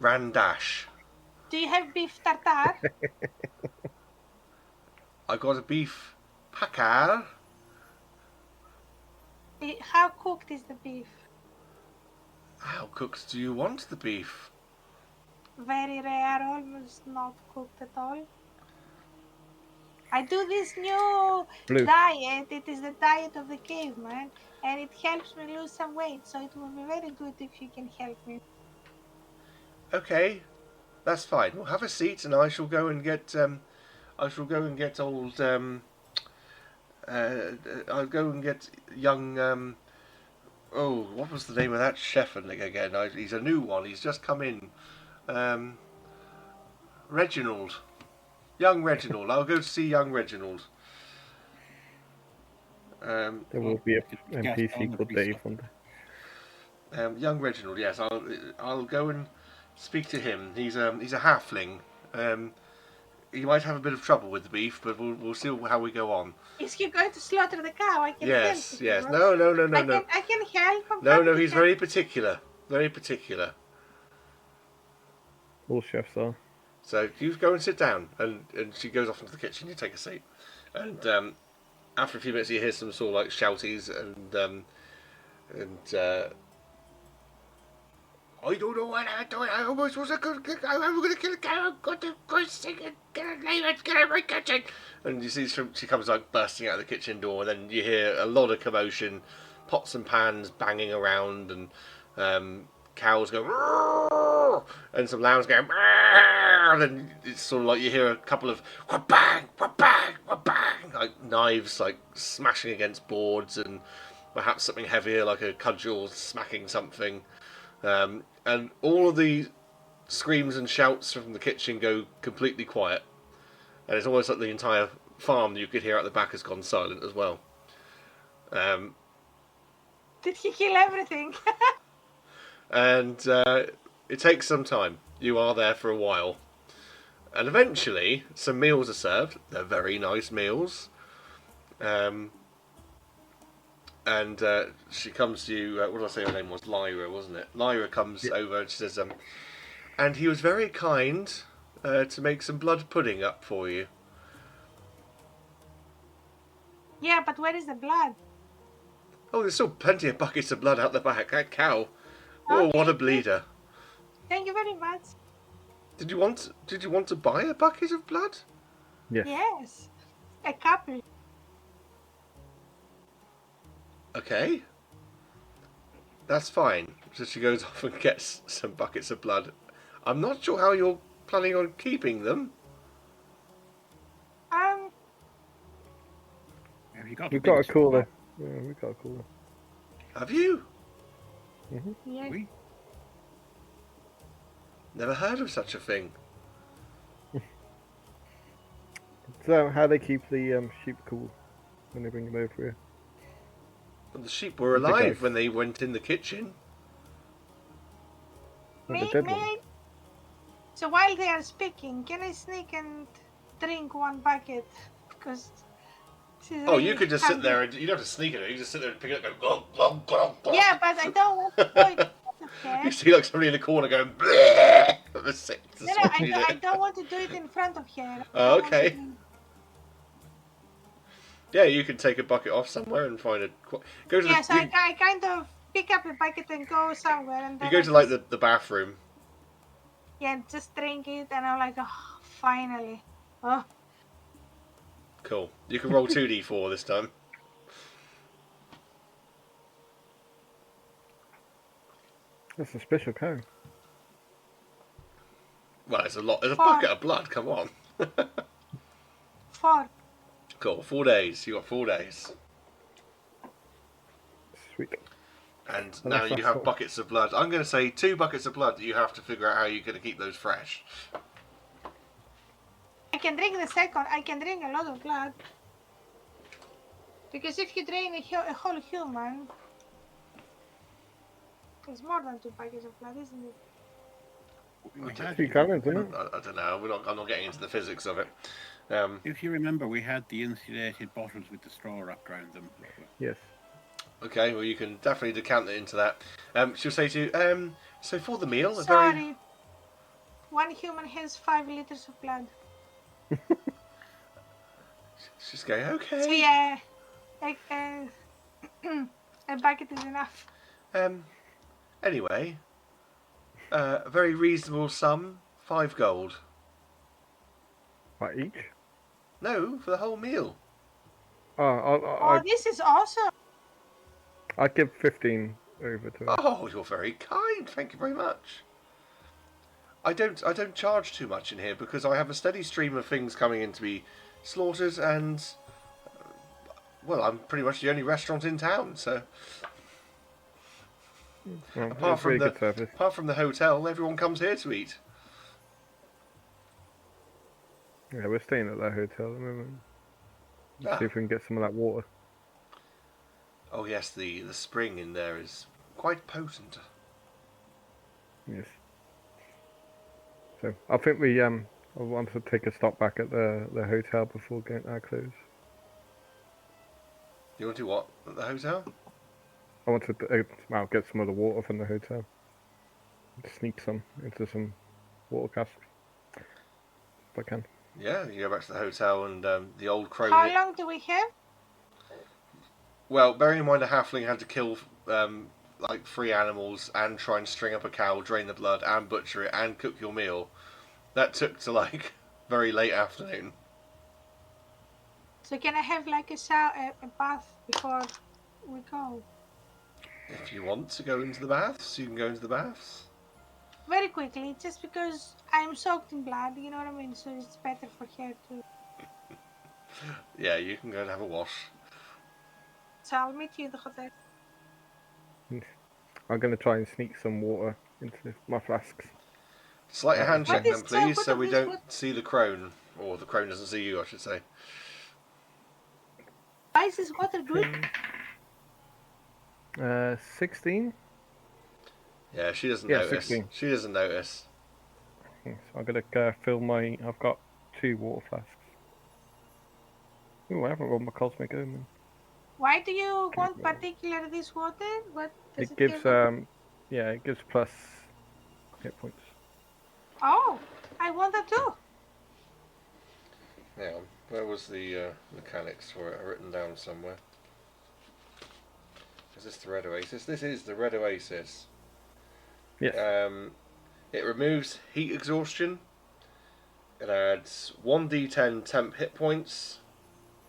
randash? Do you have beef tartare? I got a beef pakar. How cooked is the beef? How cooked do you want the beef? Very rare, almost not cooked at all. I do this new Blue. diet. It is the diet of the caveman, and it helps me lose some weight. So it will be very good if you can help me. Okay, that's fine. Well, have a seat, and I shall go and get. I'll go and get young. Oh, what was the name of that chef again? He's a new one. He's just come in. Reginald. Young Reginald. I'll go to see young Reginald. There will be a NPC called Dave on there. Young Reginald. Yes, I'll go and speak to him. He's a halfling. He might have a bit of trouble with the beef, but we'll see how we go on. Is he going to slaughter the cow? I can Yes, help. yes. If No. I can help. I'm No, happy no. to He's help. very particular. Very particular. All chefs are. So you go and sit down, and she goes off into the kitchen. You take a seat, and after a few minutes, you hear some sort of like shouties and. I don't know what I'm doing. I almost was a good. I'm going to kill a cow. I've got to go sing and get a name and get out of my kitchen. And you see she comes like bursting out of the kitchen door. And then you hear a lot of commotion, pots and pans banging around, and cows go, "Roar!" and some lambs going, "Roar!" and then it's sort of like you hear a couple of bang, bang, bang, like knives like smashing against boards, and perhaps something heavier like a cudgel smacking something. And all of the screams and shouts from the kitchen go completely quiet. And it's almost like the entire farm that you could hear out the back has gone silent as well. Did he kill everything? And it takes some time. You are there for a while. And eventually, some meals are served. They're very nice meals. And she comes to you, what did I say her name was? Lyra, wasn't it? Lyra comes over and she says, and he was very kind to make some blood pudding up for you. Yeah, but where is the blood? Oh, there's still plenty of buckets of blood out the back. That cow. Oh, Okay. what a bleeder. Thank you very much. Did you want to buy a bucket of blood? Yes. Yes. A couple. Okay. That's fine. So she goes off and gets some buckets of blood. I'm not sure how you're planning on keeping them. Have you got We've got a cooler. Yeah, we've got a cooler. Have you? Yeah. Oui. Never heard of such a thing. So, how they keep the sheep cool when they bring them over here? But the sheep were alive when they went in the kitchen. Well, the Me, dead me. one. So while they are speaking, can I sneak and drink one bucket? Because Oh, you could just sit there and you don't have to sneak it. You just sit there and pick it up and go, glug, glug, glug. Yeah, but I don't want to do it. Okay. You see like somebody in the corner going, bleh. No, I don't want to do it in front of her. Oh, okay. Yeah, you can take a bucket off somewhere and find a. Go to Yeah, the. so I kind of pick up a bucket and go somewhere, and then You go I to like just, the bathroom. yeah, and just drink it, and I'm like, oh, finally. Oh, Cool. You can roll 2d4 this time. That's a special cow. Well, it's a lot. It's a 4. bucket of blood. Come on. 4. Cool. 4 days. You got 4 days, Sweet. and Well, now that's you not have full. buckets of blood. I'm going to say 2 buckets of blood that you have to figure out how you're going to keep those fresh. I can drink the second. I can drink a lot of blood. Because if you drain a whole human, it's more than 2 buckets of blood, isn't it? We Okay. had, 3 gallons, isn't it? I don't know. I'm not getting into the physics of it. if you remember, we had the insulated bottles with the straw wrapped around them. Yes. Okay, well you can definitely decant it into that. She'll say to you, so for the meal, a very... Sorry. One human has 5 liters of blood. She's going, okay. So yeah, a bucket is enough. Anyway, a very reasonable sum, 5 gold. What, each? No, for the whole meal. Oh, this is awesome. I'd give 15 over to her. Oh, you're very kind. Thank you very much. I don't charge too much in here because I have a steady stream of things coming in to be slaughtered, and well, I'm pretty much the only restaurant in town. So Well, apart it's from really the good service. apart from the hotel, everyone comes here to eat. Yeah, we're staying at that hotel at the moment. Ah. See if we can get some of that water. Oh yes, the spring in there is quite potent. Yes. So I think we I want to take a stop back at the hotel before getting our clothes. You want to do what at the hotel? I want to well, get some of the water from the hotel. Sneak some into some water casks. I can. Yeah, you go back to the hotel and the old crone. How long do we have? Well, bearing in mind a halfling had to kill like 3 animals and try and string up a cow, drain the blood, and butcher it, and cook your meal. That took to like very late afternoon. So can I have like a shower, a bath before we go? If you want to go into the baths, you can go into the baths. Very quickly, just because I'm soaked in blood, you know what I mean? So it's better for her to. Yeah, you can go and have a wash. So I'll meet you in the hotel. I'm going to try and sneak some water into my flasks. Slight hand check What then, is so please, good so of we this don't water? see the crone. Or the crone doesn't see you, I should say. Why is this water good? 16? Yeah, she doesn't Yeah, notice. 16. She doesn't notice. Yes, I'm going to fill my... I've got 2 water flasks. Ooh, I haven't rolled my Cosmic Omen. Why do you want particular this water? What does It it gives, give? yeah, it gives plus hit points. Oh, I want that too. Hang on, where was the mechanics for it? Written down somewhere. Is this the Red Oasis? This is the Red Oasis. Yes. It removes heat exhaustion. It adds 1d10 temp hit points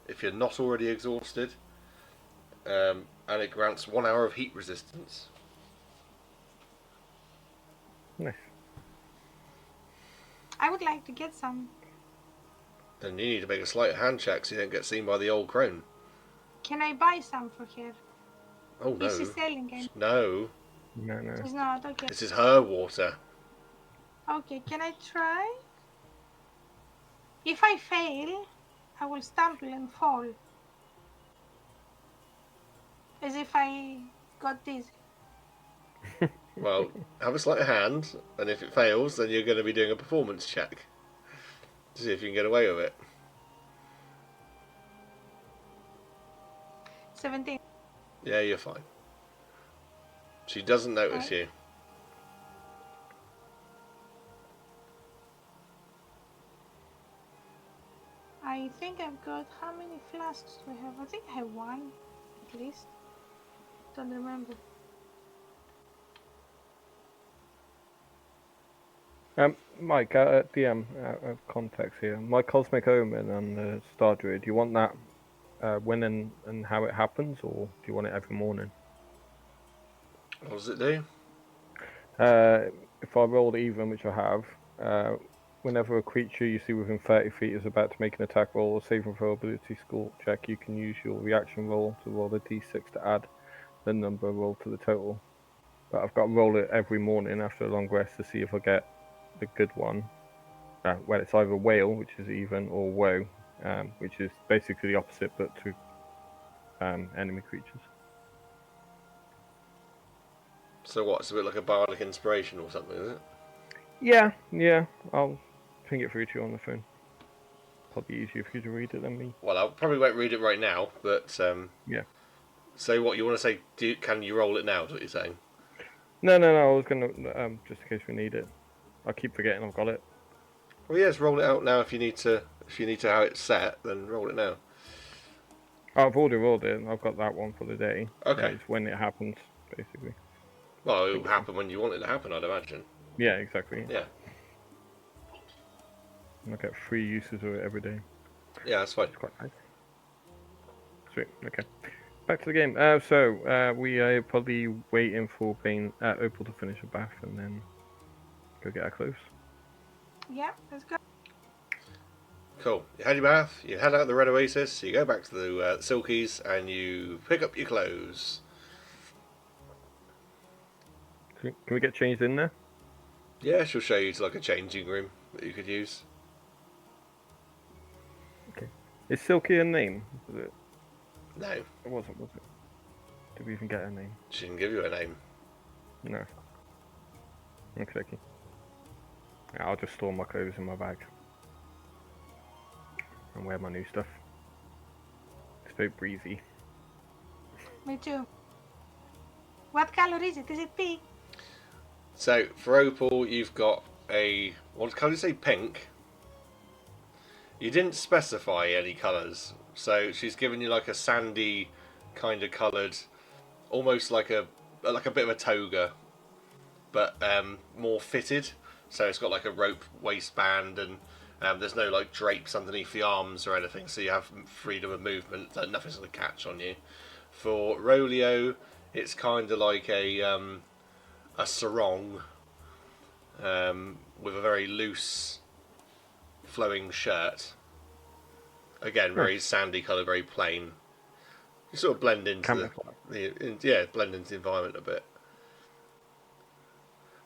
if you're not already exhausted. And it grants 1 hour of heat resistance. Nice. I would like to get some. Then you need to make a sleight of hand check so you don't get seen by the old crone. Can I buy some for her? Oh no. Is she selling it? No. No. She's not. Okay. This is her water. Okay, can I try? If I fail, I will stumble and fall. As if I got dizzy. Well, have a sleight of hand, and if it fails, then you're going to be doing a performance check to see if you can get away with it. 17. Yeah, you're fine. She doesn't notice you. I think I've got, how many flasks do I have? I think I have 1 at least. Don't remember. Mike, DM, out of context here. My Cosmic Omen and the Star Druid, do you want that when and how it happens, or do you want it every morning? What does it do? If I rolled even, which I have, whenever a creature you see within 30 feet is about to make an attack roll or saving throw ability score check, you can use your reaction roll to roll a d6 to add the number rolled to the total. But I've got to roll it every morning after a long rest to see if I get the good one. Well, it's either whale, which is even, or woe, which is basically the opposite, but to enemy creatures. So what? It's a bit like a bardic inspiration or something, is it? Yeah. I'll ping it through to you on the phone. Probably easier for you to read it than me. Well, I probably won't read it right now, but Yeah. So what you want to say? Can you roll it now? Is what you're saying? No. I was gonna just in case we need it. I keep forgetting I've got it. Well, yes, roll it out now. If you need to have it set, then roll it now. I've already rolled it. I've got that one for the day. Okay. It's when it happens, basically. Well, it will happen when you want it to happen, I'd imagine. Yeah, exactly. Yeah. I get 3 uses of it every day. Yeah, that's fine. It's quite nice. Sweet. Okay. Back to the game. So we are probably waiting for Opal to finish a bath and then go get our clothes. Yeah, let's go. Cool. You had your bath, you head out the Red Oasis, you go back to the Silkies, and you pick up your clothes. Can we get changed in there? Yeah, she'll show you to like a changing room that you could use. Okay. Is Silky a name? Was it? No, It wasn't, was it? Did we even get a name? she didn't give you a name. No. Okay. Yeah, I'll just store my clothes in my bag. And wear my new stuff. It's very breezy. Me too. What color is it? Is it pink? So for Opal, you've got a what color did you say? Pink. You didn't specify any colours, so she's given you like a sandy kind of coloured, almost like a bit of a toga, but more fitted. So it's got like a rope waistband, and there's no like drapes underneath the arms or anything, so you have freedom of movement. So nothing's going to catch on you. For Rolio, it's kind of like a sarong with a very loose, flowing shirt. Again, very sandy colour, very plain. You sort of blend into blend into the environment a bit.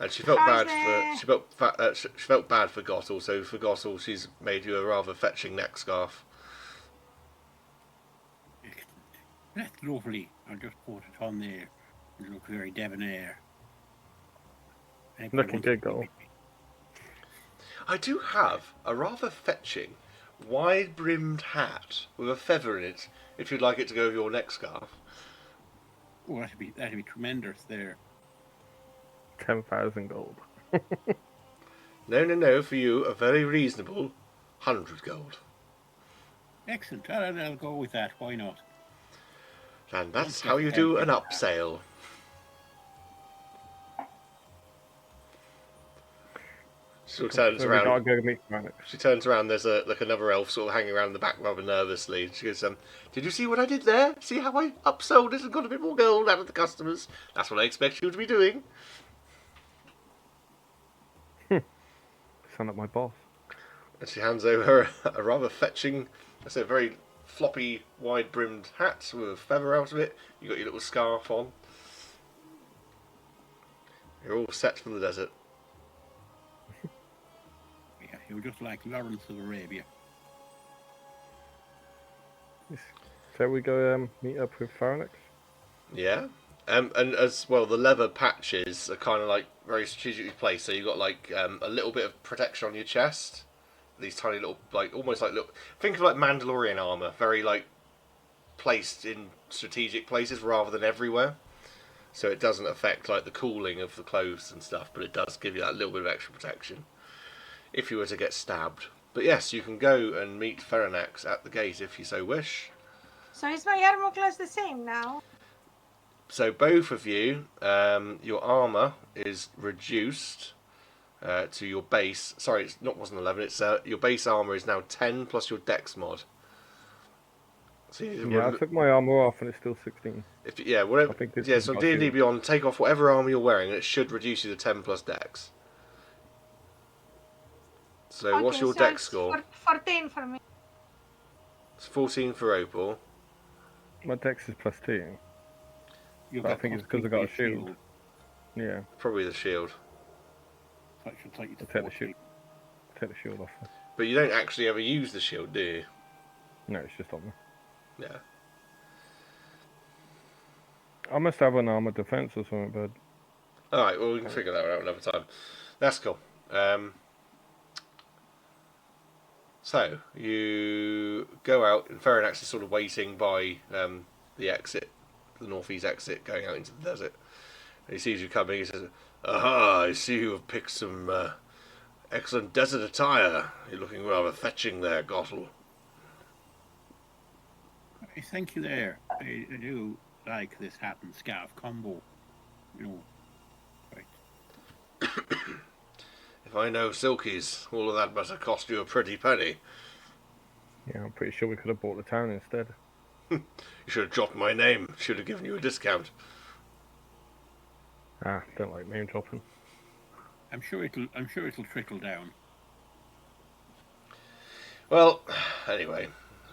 And she felt bad for she felt bad for Gottel. So for Gottel, she's made you a rather fetching neck scarf. Excellent. That's lovely. I'll just put it on there. It looks very debonair. Looking good, Goal. I do have a rather fetching, wide-brimmed hat with a feather in it. If you'd like it to go with your neck scarf. Oh, that'd be tremendous there. 10,000 gold. No. For you, a very reasonable 100 gold. Excellent. I'll go with that. Why not? And that's how you do an upsale. She turns around. She turns around. There's another elf sort of hanging around the back rather nervously. She goes, "Did you see what I did there? See how I upsold it and got a bit more gold out of the customers? That's what I expect you to be doing." Sound like my boss. And she hands over a rather fetching, very floppy, wide-brimmed hat with a feather out of it. You got your little scarf on. You're all set for the desert. Yeah, you're just like Lawrence of Arabia. Shall we go meet up with Theronax? Yeah. And as well, the leather patches are kind of like very strategically placed. So you've got like a little bit of protection on your chest. These tiny little, almost like think of like Mandalorian armor, very like placed in strategic places rather than everywhere. So it doesn't affect like the cooling of the clothes and stuff, but it does give you that little bit of extra protection if you were to get stabbed. But yes, you can go and meet Theronax at the gate if you so wish. So is my armor class the same now? So both of you, your armor is reduced to your base. Sorry, wasn't 11. It's your base armor is now 10 plus your dex mod. So I took my armor off and it's still 16. So D&D Beyond, take off whatever armor you're wearing and it should reduce you to 10 plus dex. So okay, what's your dex score? 14 for me. It's 14 for Opal. My dex is +2. I think it's because I got a shield. Yeah. Probably the shield. So I should take you to take the shield off. But you don't actually ever use the shield, do you? No, it's just on there. Yeah. I must have an armor defense or something, bud. Alright, well we can figure that out another time. That's cool. So, you go out, and Theronax is sort of waiting by the exit, the northeast exit, going out into the desert. And he sees you coming, he says, "Aha, I see you have picked some excellent desert attire. You're looking rather fetching there, Gottel." Thank you there. I do like this hat and scarf combo. Right. If I know Silkies, all of that must have cost you a pretty penny. Yeah, I'm pretty sure we could have bought the town instead. You should have dropped my name. Should have given you a discount. Don't like name dropping. I'm sure it'll trickle down. Well, anyway,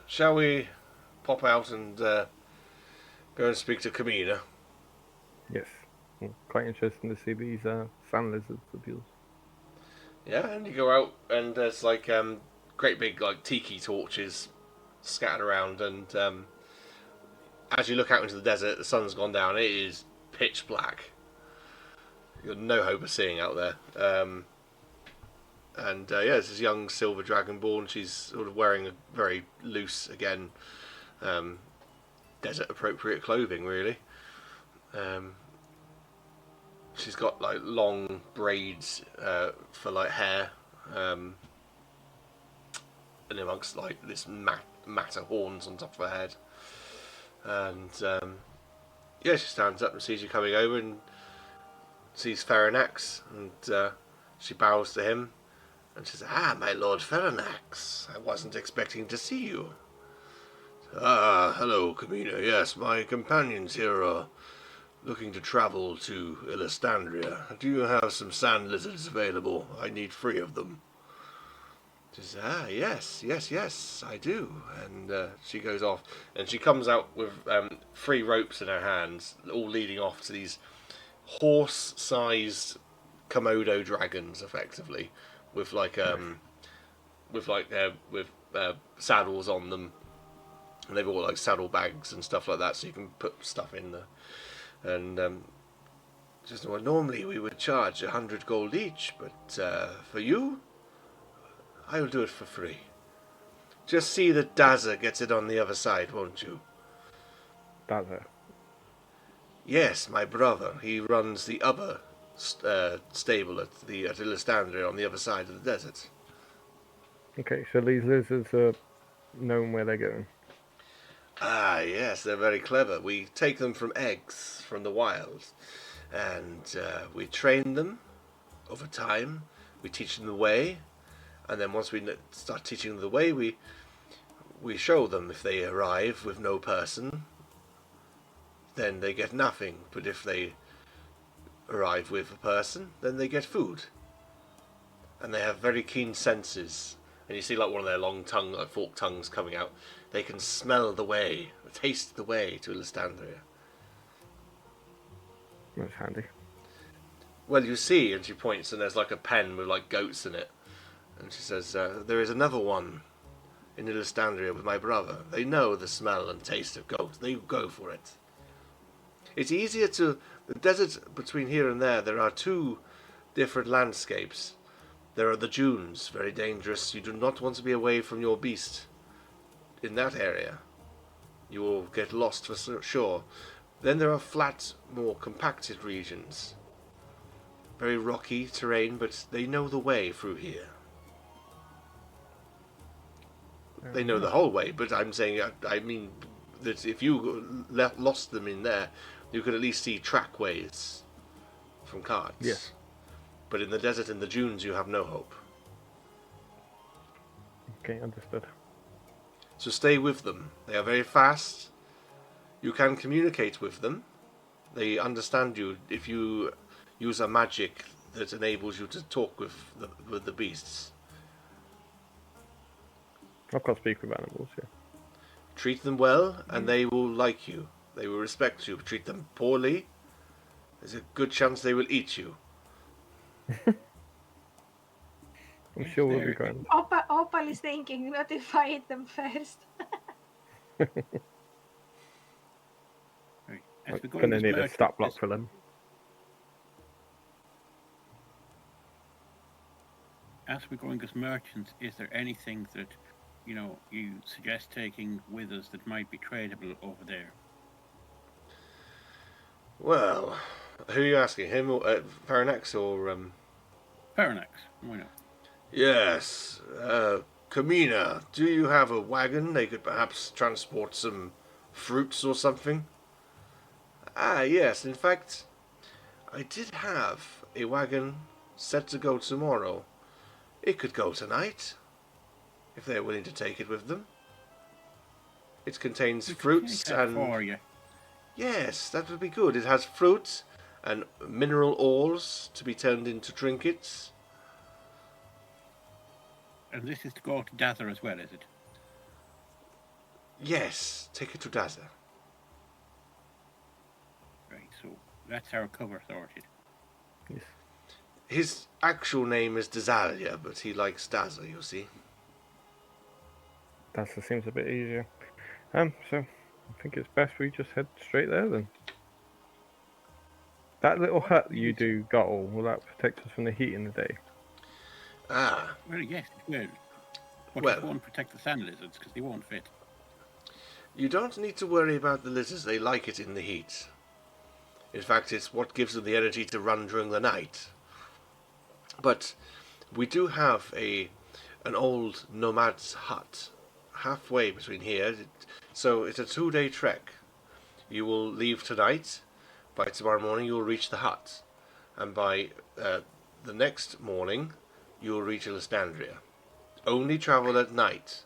shall we pop out and go and speak to Kamina? Yes. Quite interesting to see these sand lizards of yours. Yeah, and you go out and there's like great big like tiki torches scattered around, and as you look out into the desert, the sun's gone down. It is pitch black. You've got no hope of seeing out there. There's this young silver dragonborn. She's sort of wearing a very loose, again, desert appropriate clothing, really. She's got like long braids for like hair, and amongst like this mat of horns on top of her head. And yeah, she stands up and sees you coming over and sees Theronax, and she bows to him and she says, "Ah, my Lord Theronax, I wasn't expecting to see you." "Ah, hello, Camina. Yes, my companions here are looking to travel to Illastandria. Do you have some sand lizards available? I need 3 of them." She says, "Ah, yes, I do." And she goes off, and she comes out with 3 ropes in her hands, all leading off to these horse-sized Komodo dragons, effectively, with like saddles on them, and they've all like saddle bags and stuff like that, so you can put stuff in there. And just well, normally we would charge 100 gold each, but for you, I will do it for free. Just see that Daza gets it on the other side, won't you? Daza. Yes, my brother. He runs the other stable at Illastandria on the other side of the desert. Okay, so these lizards are known where they're going. Ah, yes, they're very clever. We take them from eggs from the wild, and we train them over time. We teach them the way, and then once we start teaching them the way, we show them. If they arrive with no person, then they get nothing. But if they arrive with a person, then they get food. And they have very keen senses. And you see like one of their long tongue, like forked tongues coming out. They can smell the way, taste the way to Illastandria. That's handy. Well, you see, and she points, and there's like a pen with like goats in it. And she says, there is another one in Illastandria with my brother. They know the smell and taste of goat. They go for it. It's easier to... The desert between here and there are 2 different landscapes. There are the dunes, very dangerous. You do not want to be away from your beast in that area. You will get lost for sure. Then there are flat, more compacted regions. Very rocky terrain, but they know the way through here. They know the whole way, but I'm saying, I mean, that if you lost them in there, you could at least see trackways from carts. Yes. But in the desert and the dunes, you have no hope. Okay, understood. So stay with them. They are very fast. You can communicate with them. They understand you if you use a magic that enables you to talk with the beasts. I've got to speak with animals, yeah. Treat them well, and they will like you. They will respect you. Treat them poorly, there's a good chance they will eat you. I'm sure we'll be grand. Opal is thinking not if I eat them first. Right. I'm As we go going to this need a merchant- stat block for them. As we're going as merchants, is there anything that, you suggest taking with us that might be tradable over there? Well, who are you asking? Him or Theronax or Theronax, why not? Yes, Camina, do you have a wagon? They could perhaps transport some fruits or something. Ah, yes. In fact, I did have a wagon set to go tomorrow. It could go tonight, if they're willing to take it with them. It contains We could fruits take that and... for you. Yes, that would be good. It has fruit and mineral ores to be turned into trinkets. And this is to go to Dazzler as well, is it? Yes, take it to Daza. Right, so that's our cover sorted. Yes. His actual name is Dazalia, but he likes Daza, you see. That seems a bit easier. So I think it's best we just head straight there then. That little hut you do, Gottle, will that protect us from the heat in the day? Ah, Well, yes, it will. But Well- it won't protect the sand lizards because they won't fit. you don't need to worry about the lizards. They like it in the heat. In fact, it's what gives them the energy to run during the night. But we do have a an old nomad's hut halfway between here. So it's a 2-day trek. You will leave tonight. By tomorrow morning, you will reach the hut, and by the next morning, you will reach Illastandria. Only travel at night.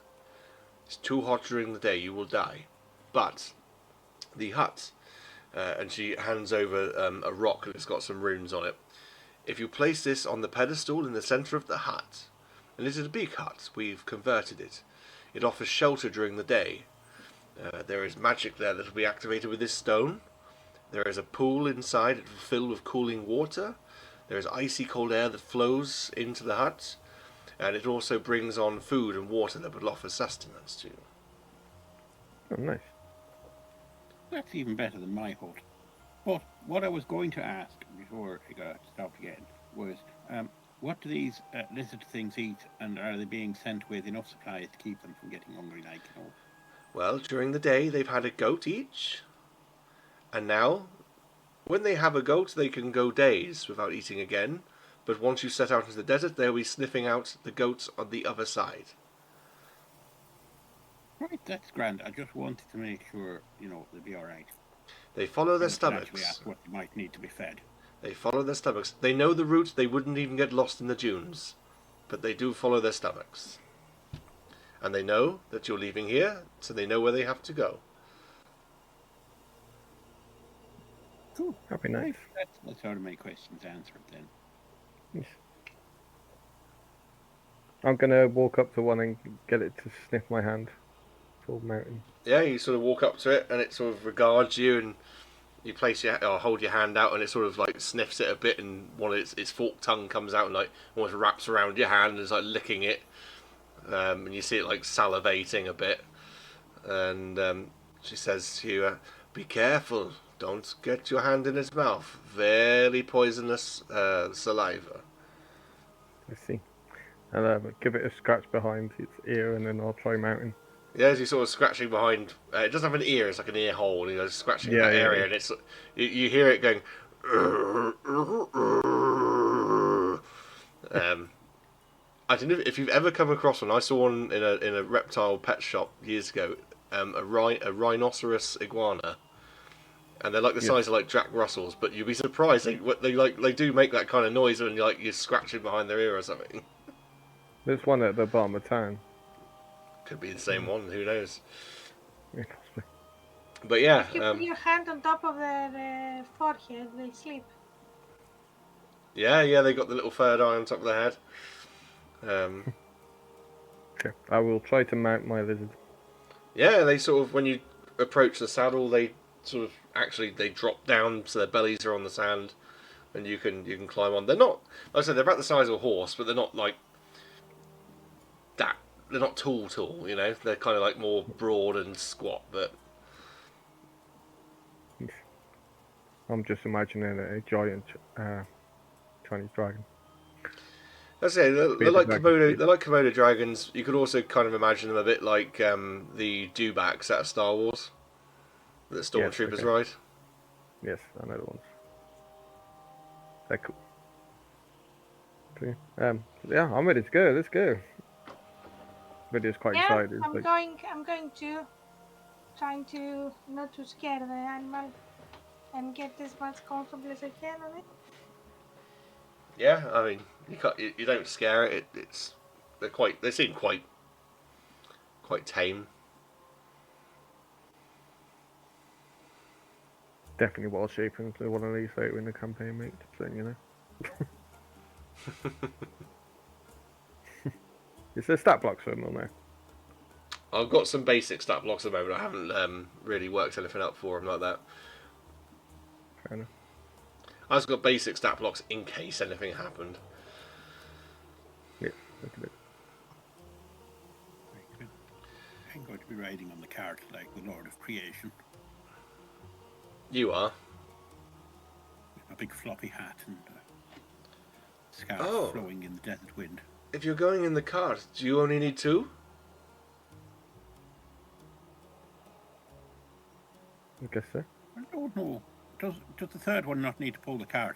It's too hot during the day. You will die. But the hut, and she hands over a rock and it's got some runes on it. If you place this on the pedestal in the centre of the hut, and it is a big hut, we've converted it. It offers shelter during the day. There is magic there that will be activated with this stone. There is a pool inside, it will fill with cooling water. There is icy cold air that flows into the hut, and it also brings on food and water that will offer sustenance to you. Oh, nice. That's even better than my hut. But what I was going to ask before I got stopped again was, what do these lizard things eat, and are they being sent with enough supplies to keep them from getting hungry, like, you know? Well, during the day they've had a goat each, and now, when they have a goat, they can go days without eating again. But once you set out into the desert, they'll be sniffing out the goats on the other side. Right, that's grand. I just wanted to make sure, you know, they'll be all right. They follow their I actually stomachs. ask what they might need to be fed. They follow their stomachs. They know the route. They wouldn't even get lost in the dunes. But they do follow their stomachs. And they know that you're leaving here, so they know where they have to go. Cool. That'd be nice. That's all of my questions answered then. Yes. I'm gonna walk up to one and get it to sniff my hand. Full mountain. Yeah, you sort of walk up to it, and it sort of regards you, and you hold your hand out, and it sort of like sniffs it a bit, and one of its forked tongue comes out and like almost wraps around your hand and is like licking it, and you see it like salivating a bit, and she says to you, "Be careful, don't get your hand in its mouth. Very poisonous saliva." I see. I'll give it a scratch behind its ear, and then I'll try mountain. Yeah, as you're sort of scratching behind, it doesn't have an ear, it's like an ear hole, and you're scratching that area, and it's you hear it going. I don't know if you've ever come across one. I saw one in a reptile pet shop years ago. A rhinoceros iguana, and they're like the size of like Jack Russells, but you'd be surprised they do make that kind of noise when you're scratching behind their ear or something. There's one at the bottom of town. Could be the same one. Who knows? Yeah, possibly. But yeah, You put your hand on top of their forehead, they sleep. yeah, they got the little third eye on top of their head. Okay, I will try to mount my lizard. Yeah, they sort of, when you approach the saddle, they sort of they drop down so their bellies are on the sand, and you can climb on. They're not, like I said, they're about the size of a horse, but they're not like that. They're not tall, you know. They're kind of like more broad and squat, but I'm just imagining a giant Chinese dragon. that's it. They're Bearded like dragon. Komodo. They're like Komodo dragons. You could also kind of imagine them a bit like the dewbacks out of Star Wars that stormtroopers ride. Yes, I know the ones. They're cool. So, yeah, I'm ready to go. Let's go. Video's quite excited. I'm going to trying to not to scare the animal and get as much comfortable as I can on it. Yeah, I mean, you don't scare it. They seem quite tame. Definitely well shaping to one of these later in the campaign, mate. Just letting you know. Is there stat blocks for them on there? I've got some basic stat blocks at the moment. I haven't really worked anything up for them like that. Fair enough. I've just got basic stat blocks in case anything happened. Yeah, look at it. Very good. I'm going to be riding on the cart like the Lord of Creation. You are? With a big floppy hat and scarf flowing in the desert wind. If you're going in the cart, do you only need 2? I guess so. I don't know. Does the third one not need to pull the cart?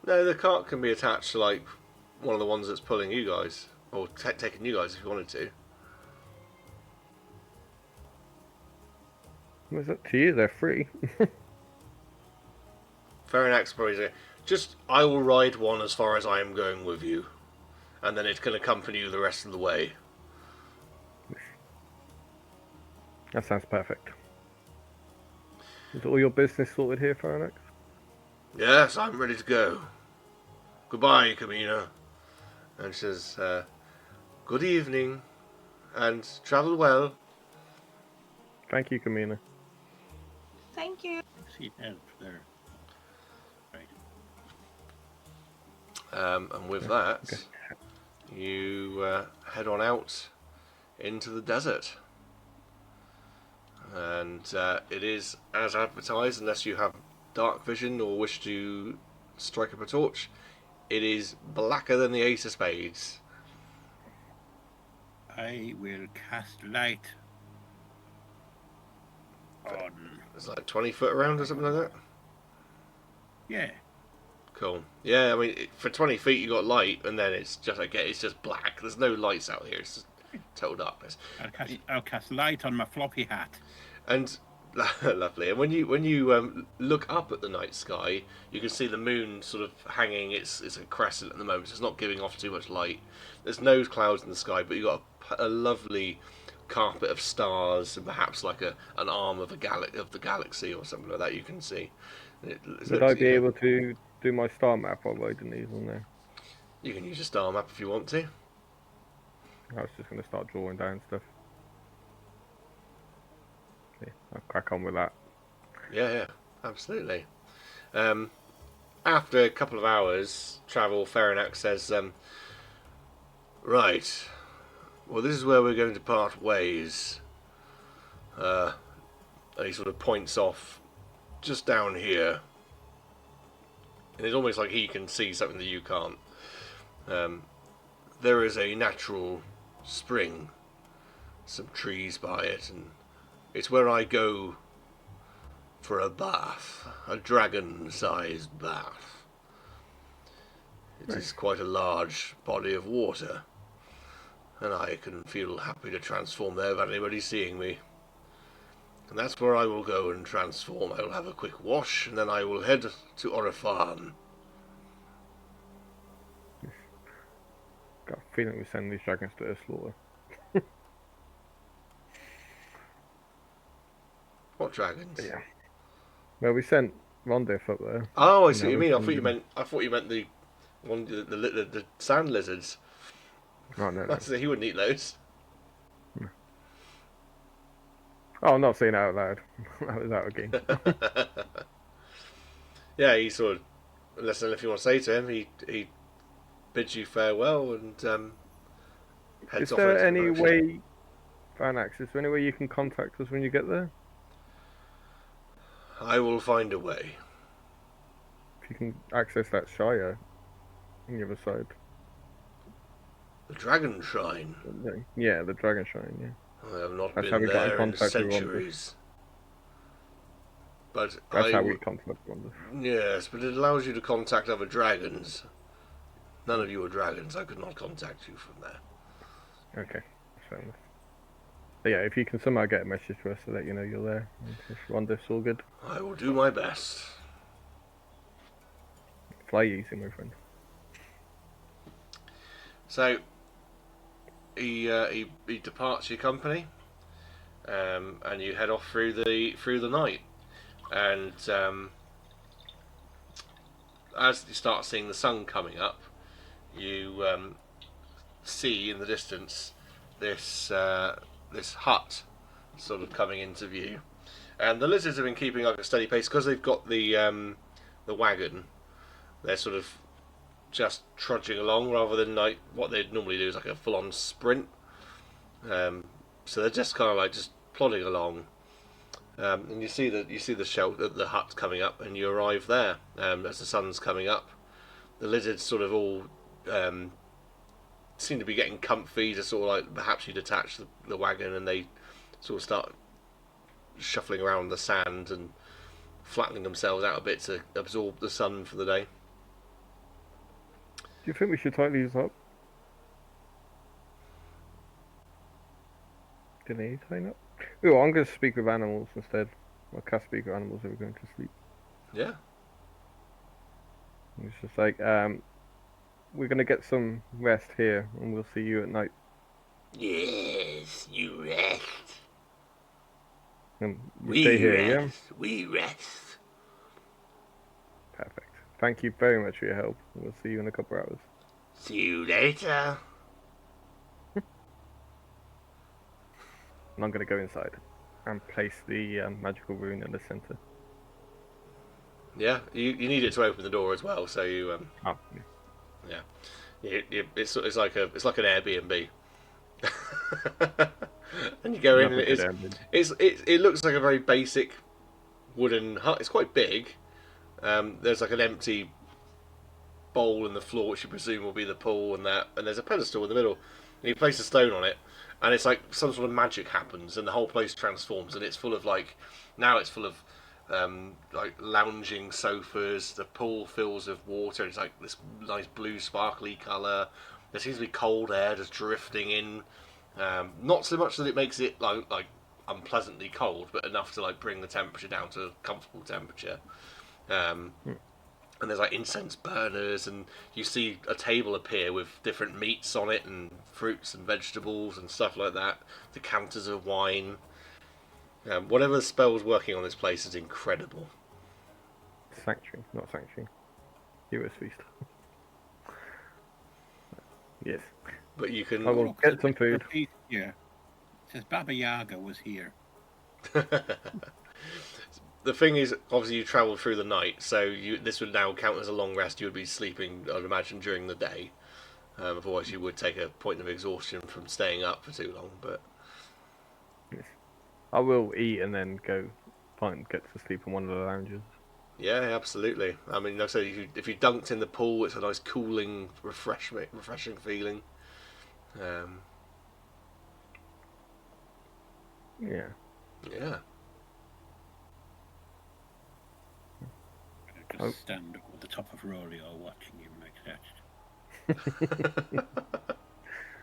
No, the cart can be attached to like one of the ones that's pulling you guys, or taking you guys if you wanted to. Well, it's up to you. They're free. Theronax probably say, just I will ride one as far as I am going with you, and then it can accompany you the rest of the way. That sounds perfect. Is all your business sorted here, Theronax? Yes, I'm ready to go. Goodbye, Camina. And she says, good evening, and travel well. Thank you, Camina. Thank you. See help there. Right. And with that, you head on out into the desert. And it is as advertised, unless you have dark vision or wish to strike up a torch. It is blacker than the Ace of Spades. I will cast light on. It's like 20 foot around or something like that. Yeah. Cool. Yeah, I mean, for 20 feet you got light, and then it's just black. There's no lights out here. It's just total darkness. I'll cast light on my floppy hat. And lovely. And when you look up at the night sky, you can see the moon sort of hanging. It's a crescent at the moment. So it's not giving off too much light. There's no clouds in the sky, but you've got a lovely carpet of stars and perhaps like an arm of the galaxy or something like that. You can see. Would I be able to do my star map while riding these on there? You can use a star map if you want to. I was just going to start drawing down stuff. Yeah, I'll crack on with that. Yeah, absolutely. After a couple of hours travel, Theronax says, right, well, this is where we're going to part ways. And he sort of points off just down here. And it's almost like he can see something that you can't. There is a natural spring, some trees by it, and it's where I go for a bath, a dragon-sized bath. It is quite a large body of water, and I can feel happy to transform there without anybody seeing me. And that's where I will go and transform. I will have a quick wash, and then I will head to Orifan. Got a feeling we send these dragons to their slaughter. What dragons? Yeah. Well, we sent Rondif up there. Oh, I see what you mean. I thought you meant the one, the sand lizards. Oh, no. So he wouldn't eat those. Oh, I'm not saying out loud. That was out of game. Yeah, he sort of, unless if you want to say to him, he bids you farewell and heads Is off. there any way, Theronax, is there any way you can contact us when you get there? I will find a way. If you can access that Shire on the other side. The Dragon Shrine. Yeah, the Dragon Shrine, yeah. I have not That's how been we got in there in contact with Rondif. centuries. But That's how we contact Rondif. Yes, but it allows you to contact other dragons. None of you are dragons. I could not contact you from there. Okay, fair enough. But yeah, if you can somehow get a message to us to let you know you're there, if Rondif's all good. I will do my best. Fly easy, my friend. So he departs your company, and you head off through the night, and as you start seeing the sun coming up, you see in the distance this hut sort of coming into view, and the lizards have been keeping like a steady pace because they've got the wagon. They're sort of just trudging along rather than like what they'd normally do is like a full-on sprint. So they're just kind of like just plodding along, and you see the shelter, the hut coming up, and you arrive there as the sun's coming up. The lizards sort of all seem to be getting comfy. To sort of like perhaps you detach the wagon and they sort of start shuffling around the sand and flattening themselves out a bit to absorb the sun for the day. Do you think we should tie these up? Do they need tying up? Oh, I'm going to speak with animals instead. I can't speak with animals if we're going to sleep. Yeah. It's just like, we're going to get some rest here, and we'll see you at night. Yes, you rest. And you We stay here, yeah? rest. We rest. Perfect. Thank you very much for your help. We'll see you in a couple of hours. See you later. And I'm going to go inside and place the magical rune in the center. Yeah, you need it to open the door as well, so you Oh, yeah, it's like an Airbnb. And you go in, and it looks like a very basic wooden hut. It's quite big. There's like an empty bowl in the floor, which you presume will be the pool, and there's a pedestal in the middle. And you place a stone on it, and it's like some sort of magic happens, and the whole place transforms, and it's full of like lounging sofas. The pool fills with water. It's like this nice blue sparkly colour. There seems to be cold air just drifting in. Not so much that it makes it like unpleasantly cold, but enough to like bring the temperature down to a comfortable temperature. And there's like incense burners, and you see a table appear with different meats on it, and fruits and vegetables and stuff like that. Decanters of wine. Whatever the spell's working on this place is incredible. Sanctuary, not sanctuary. Heroes Feast. Yes. But you can. I will get some food. Yeah. It says Baba Yaga was here. The thing is, obviously, you travelled through the night, so this would now count as a long rest. You would be sleeping, I'd imagine, during the day. Otherwise, you would take a point of exhaustion from staying up for too long. But Yes. I will eat and then go get to sleep in one of the lounges. yeah, absolutely. I mean, like I said, if you dunked in the pool, it's a nice cooling, refreshing feeling. Yeah. Yeah. Just stand up at the top of Rolio watching him like that.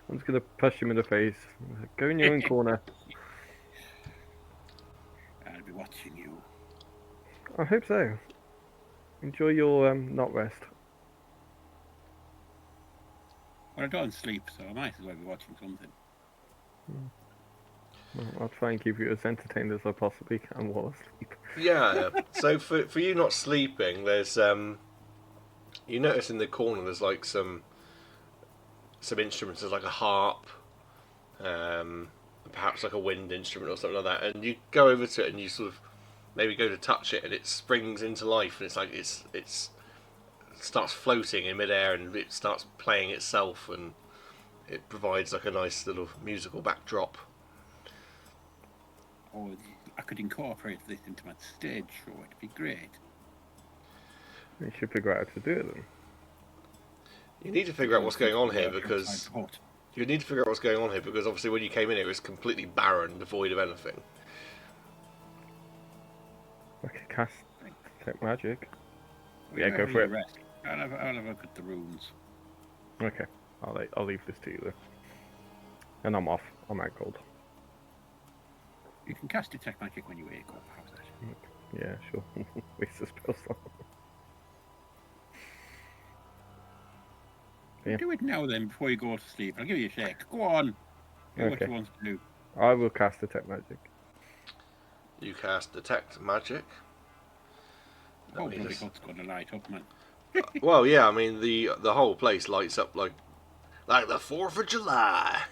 I'm just gonna push him in the face. Go in your own corner. I'll be watching you. I hope so. Enjoy your not rest. Well, I don't sleep, so I might as well be watching something. Well, I'll try and keep you as entertained as I possibly can while I sleep. Yeah. So for you not sleeping, there's you notice in the corner there's like some instruments. There's like a harp, perhaps like a wind instrument or something like that. And you go over to it and you sort of maybe go to touch it, and it springs into life, and it's like it starts floating in midair, and it starts playing itself, and it provides like a nice little musical backdrop. Or I could incorporate this into my stage show. It'd be great. You should figure out how to do it then. You need to figure out what's going on here, because Outside the hut. you need to figure out what's going on here because obviously when you came in it was completely barren, devoid of anything. I could cast detect magic. Well, Yeah, you go have for your it. rest. I'll have a look at the runes. Okay, I'll leave this to you then. And I'm off. I'm out cold. You can cast detect magic when you wake up. How's that? Yeah, sure. Waste the spell slot. Yeah. Do it now then before you go to sleep. I'll give you a shake. Go on. Do what Okay. you want to do. I will cast detect magic. You cast detect magic. Let Oh, me bloody just- hut's going to light up, man. Well, yeah, I mean the whole place lights up like the 4th of July.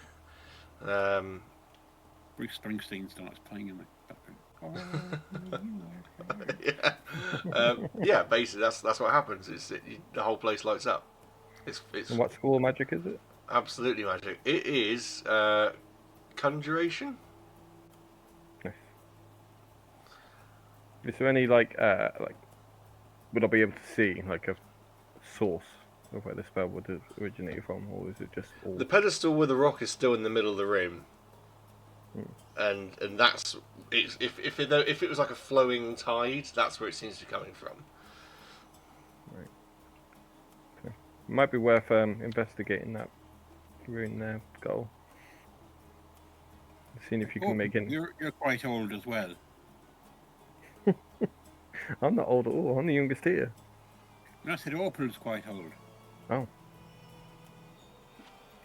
Bruce Springsteen's not playing in the background. Yeah, basically that's what happens. The whole place lights up. It's And what school of magic is it? absolutely magic. It is conjuration. Nice. Is there any like would I be able to see like a source of where the spell would have originated from, or is it just all? The pedestal with the rock is still in the middle of the room, and that's if it was like a flowing tide, that's where it seems to be coming from. Right. Okay. Might be worth investigating that ruin there, goal. Seeing if you can make it. You're quite old as well. I'm not old at all. I'm the youngest here. And I said Opal's quite old. Oh.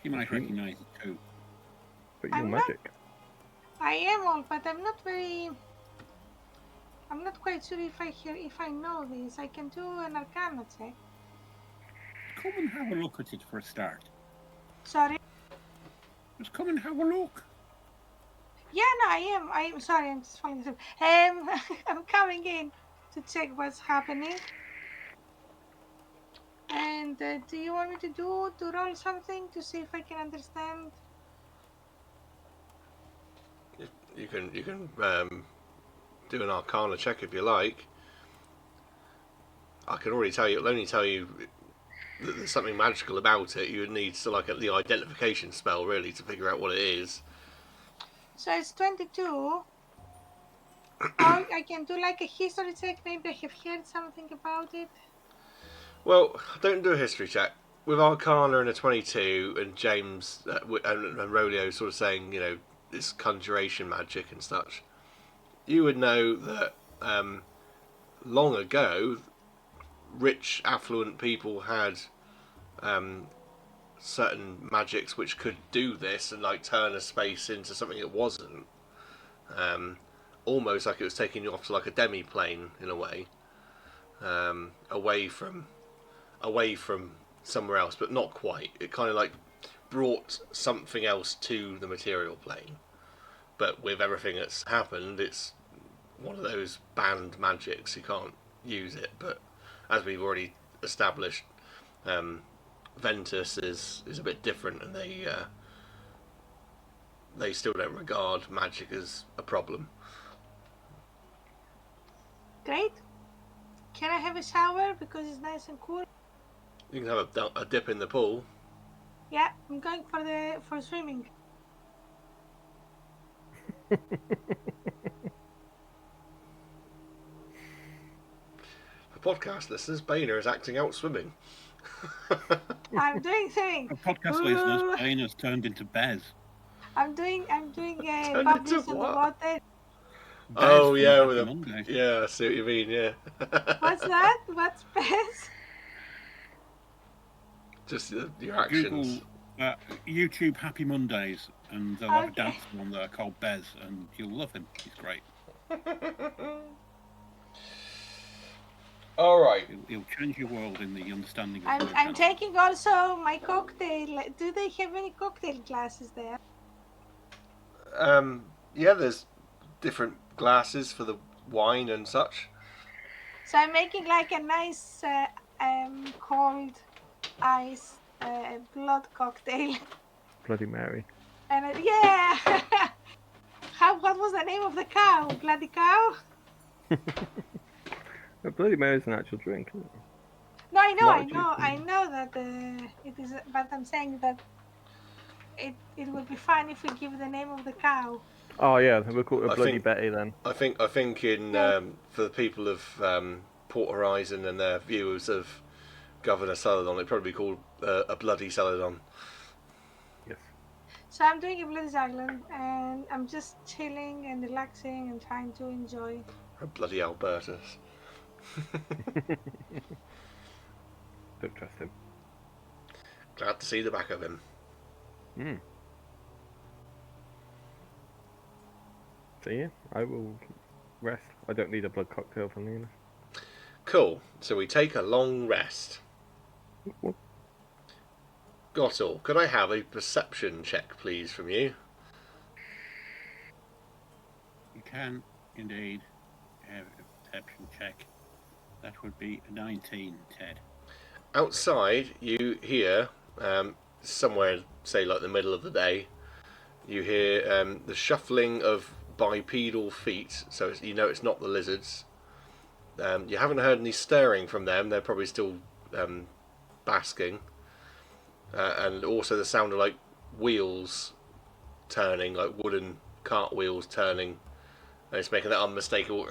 She might recognise it too. But you're I'm magic. I am old, but I'm not quite sure if I know this. I can do an Arcana check. Come and have a look at it for a start. Sorry. Just come and have a look. Yeah, no, I am sorry. I'm just falling asleep. I'm coming in to check what's happening. And do you want me to roll something to see if I can understand? You can do an Arcana check if you like. I can already tell you. It'll only tell you that there's something magical about it. You would need to the identification spell really to figure out what it is. So it's 22. I can do like a history check. Maybe I have heard something about it. Well, don't do a history check. With Arcana and a 22, and James and Rolio sort of saying, it's conjuration magic and such, you would know that long ago, rich, affluent people had certain magics which could do this and turn a space into something it wasn't. Almost like it was taking you off to a demi-plane in a way, away from somewhere else, but not quite. It kind of brought something else to the material plane. But with everything that's happened, it's one of those banned magics. You can't use it. But as we've already established, Ventus is a bit different, and they still don't regard magic as a problem. Great. Can I have a shower because it's nice and cool? You can have a dip in the pool. Yeah, I'm going for swimming. For podcast listeners, Boehner is acting out swimming. I'm doing swimming. For podcast listeners, Bane has turned into Bez. I'm doing Turned bubbles into on the what? water. Oh Bez yeah, from with Happy Monday. yeah, I see what you mean. Yeah. What's that? What's best? Just your actions. Google YouTube Happy Mondays, and they'll have a dancer on there called Bez, and you'll love him. He's great. All right. He'll change your world in the understanding of I'm taking also my cocktail. Do they have any cocktail glasses there? Yeah, there's different glasses for the wine and such. So I'm making like a nice cold ice blood cocktail. Bloody Mary. And yeah. What was the name of the cow? Bloody cow? Bloody Mary's an actual drink, isn't it? No, I know that it is, but I'm saying that it would be fun if we give the name of the cow. Oh yeah, we'll call it a Bloody Betty then. I think in for the people of Port Horizon and their viewers of Governor Celadon, it'd probably be called a Bloody Celadon. Yes. So I'm doing a Bloody Island, and I'm just chilling and relaxing and trying to enjoy. A Bloody Albertus. Don't trust him. Glad to see the back of him. So yeah, I will rest. I don't need a blood cocktail from the honest. Cool. So we take a long rest. Gottal, could I have a perception check, please, from you? You can indeed have a perception check. That would be a 19, Ted. Outside, you hear, somewhere, say like the middle of the day, you hear the shuffling of bipedal feet, so it's not the lizards. You haven't heard any stirring from them, they're probably still basking. And also the sound of wheels turning, like wooden cart wheels turning, and it's making that unmistakable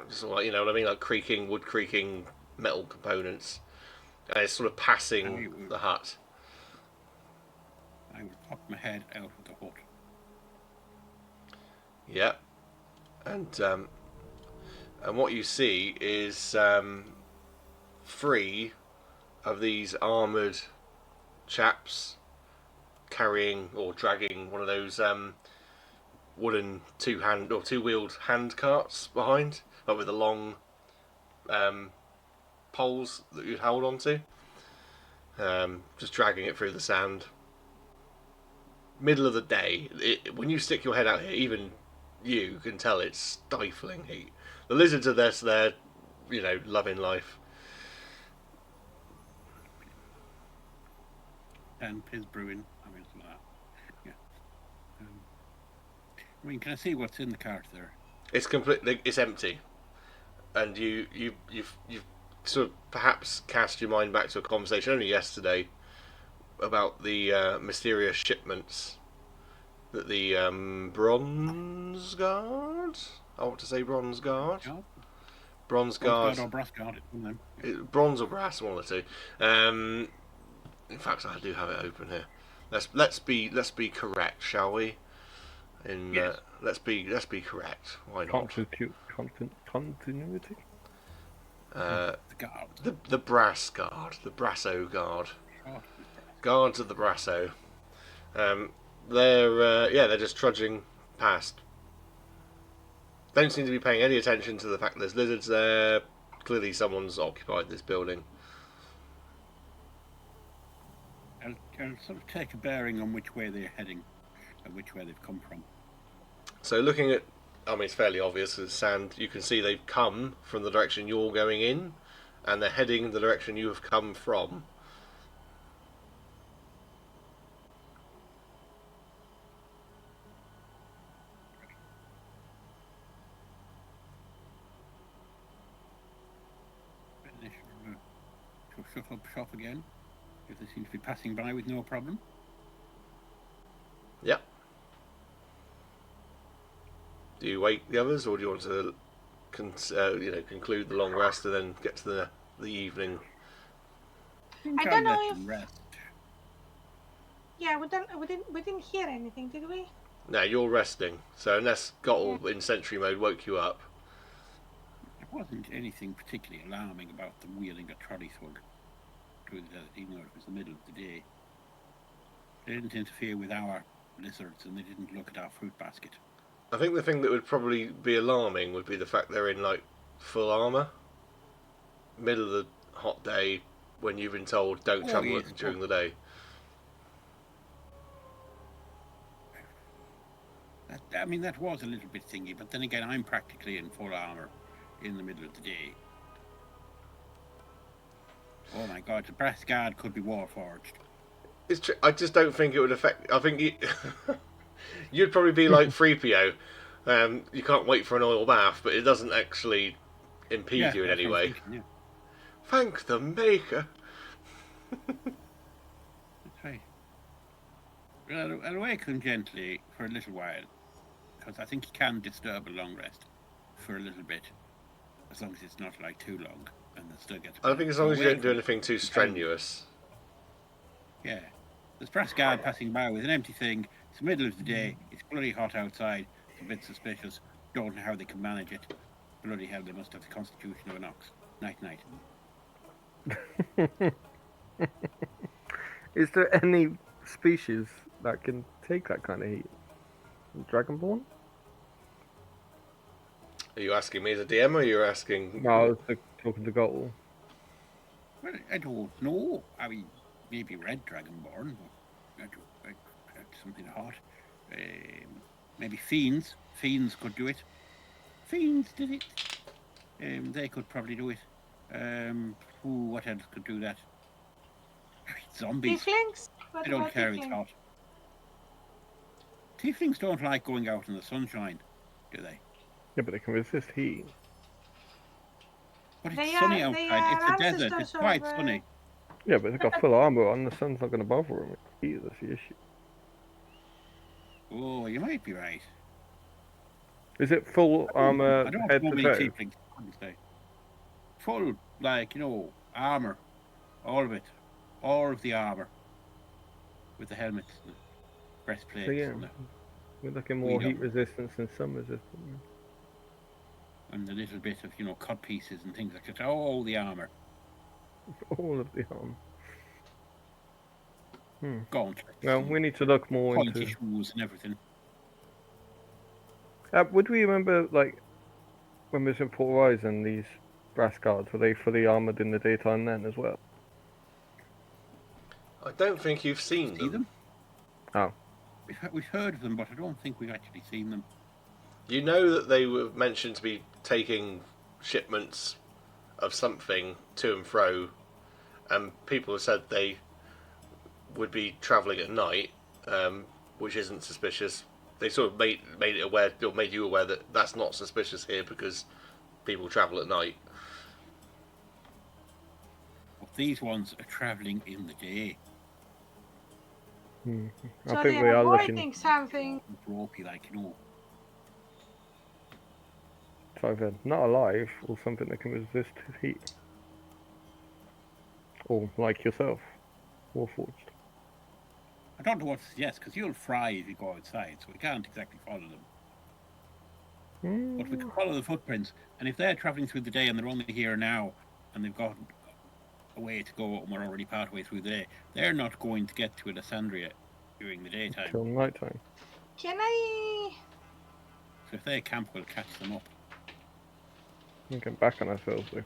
just you know what I mean, like wood creaking metal components. and it's sort of passing the hut. I will pop my head out of the hut. Yeah, and what you see is 3 of these armoured chaps carrying or dragging one of those wooden two-wheeled hand carts behind, but with the long poles that you'd hold onto. Just dragging it through the sand. Middle of the day. When you stick your head out here, even you can tell it's stifling heat. The lizards are there, so they're, loving life. And piss brewing. I mean, something like that. Yeah. Can I see what's in the cart there? It's completely. It's empty, and you've sort of perhaps cast your mind back to a conversation only yesterday about the mysterious shipments that the Bronze Guard. I want to say Bronze Guard. Yeah. Bronze Guard or Brass Guard. Bronze or brass, one of the two. In fact, I do have it open here. Let's be correct, shall we? Yes. Let's be correct. Why not? Continuity. The guard. The brass guard, the Brasso Guard, Oh, guards of the Brasso. They're just trudging past. Don't seem to be paying any attention to the fact that there's lizards there. Clearly, someone's occupied this building. I'll sort of take a bearing on which way they're heading and which way they've come from. So looking at, it's fairly obvious with sand. You can see they've come from the direction you're going in, and they're heading in the direction you have come from. To shut up shop again, if they seem to be passing by with no problem. Yep. Do you wake the others, or do you want to, conclude the long rest and then get to the evening? I don't know let them if- rest. Yeah, we didn't hear anything, did we? No, you're resting. So unless Gottle in sentry mode woke you up. There wasn't anything particularly alarming about them wheeling a trolley through the desert, even though it was the middle of the day. They didn't interfere with our lizards, and they didn't look at our fruit basket. I think the thing that would probably be alarming would be the fact they're in full armour. Middle of the hot day, when you've been told don't travel during the day. That was a little bit thingy, but then again, I'm practically in full armour in the middle of the day. Oh my god, the brass guard could be warforged. It's true. I just don't think it would affect. I think you'd probably be like 3PO. You can't wait for an oil bath, but it doesn't actually impede you in any way. Thinking, yeah. Thank the maker. That's right. Well, I'll awaken gently for a little while, because I think you can disturb a long rest for a little bit, as long as it's not too long, and they still get. I think as long as you don't do anything too strenuous. Yeah. There's brass guard passing by with an empty thing. It's the middle of the day. It's bloody hot outside. It's a bit suspicious. Don't know how they can manage it. Bloody hell, they must have the constitution of an ox. Night, night. Is there any species that can take that kind of heat? Dragonborn? Are you asking me as a DM, or are you asking? No, I was talking to Gottle. Well, I don't know. I mean, maybe red dragonborn, but something hot. Maybe fiends. Fiends could do it. Fiends did it. They could probably do it. What else could do that? Zombies. Tieflings? What I don't about care if it's tieflings? hot. Tieflings don't like going out in the sunshine, do they? Yeah, but they can resist heat. But it's They sunny are- they outside. It's are a desert. It's ancestors quite of, sunny. Yeah, but they've got full armor on. The sun's not going to bother them. Heat is the issue. Oh, you might be right. Is it full armor I don't head know to many toe? tieflings. Couldn't say. Full, armor. All of it. All of the armour. With the helmets, the breastplates, So yeah, and, we're looking more Weed heat up. resistance and sun resistance. and a little bit of, cut pieces and things like that. All the armour. All of the arm. Gauntlets. Well, and we need to look more pointy into. shoes and everything. Would we remember, like, when we was in Port Horizon, these brass guards, were they fully armored in the daytime then as well? I don't think you've seen See them. them? Oh. We've heard of them, but I don't think we've actually seen them. You know that they were mentioned to be taking shipments of something to and fro, and people have said they would be travelling at night, which isn't suspicious. They sort of made it aware, or made you aware that that's not suspicious here because people travel at night. But these ones are travelling in the day. So I think we they're are avoiding looking. something. It's ropey, like, It's either not alive or something that can resist heat. Or like yourself, Warforged. I don't know what to suggest, because you'll fry if you go outside, so we can't exactly follow them. But we can follow the footprints, and if they're travelling through the day and they're only here now, and they've got a way to go and we're already partway through the day, they're not going to get to Illastandria during the daytime. Till nighttime. Can I? So if they camp, we'll catch them up. We can get back on ourselves though.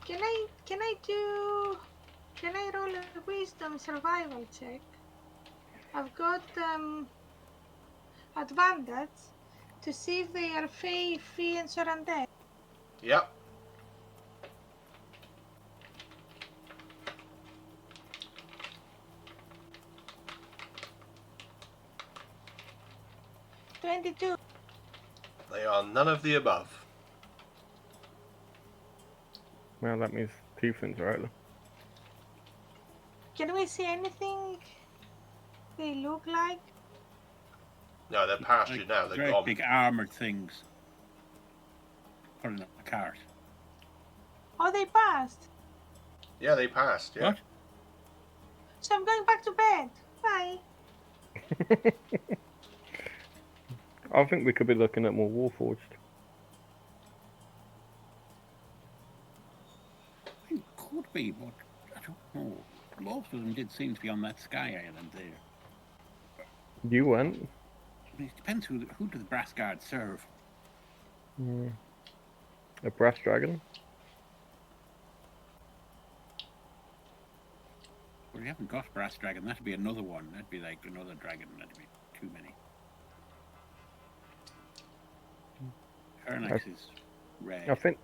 Can I roll a wisdom survival check? I've got advantage to see if they are fey, fiends, or undead. Yep. $22. They are none of the above. Well, that means tieflings are out. Can we see anything they look like? No, they're past you now. They're Great gone. big armoured things. Put in a cart. Oh, they passed. Yeah, they passed. Yeah. What? So I'm going back to bed. Bye. I think we could be looking at more Warforged. It could be, but I don't know. Most of them did seem to be on that sky island there. You went. I mean, it depends who do the brass guards serve. A brass dragon. Well, we haven't got brass dragon. That'd be another one. That'd be like another dragon. That'd be too many. Theronax is red. I think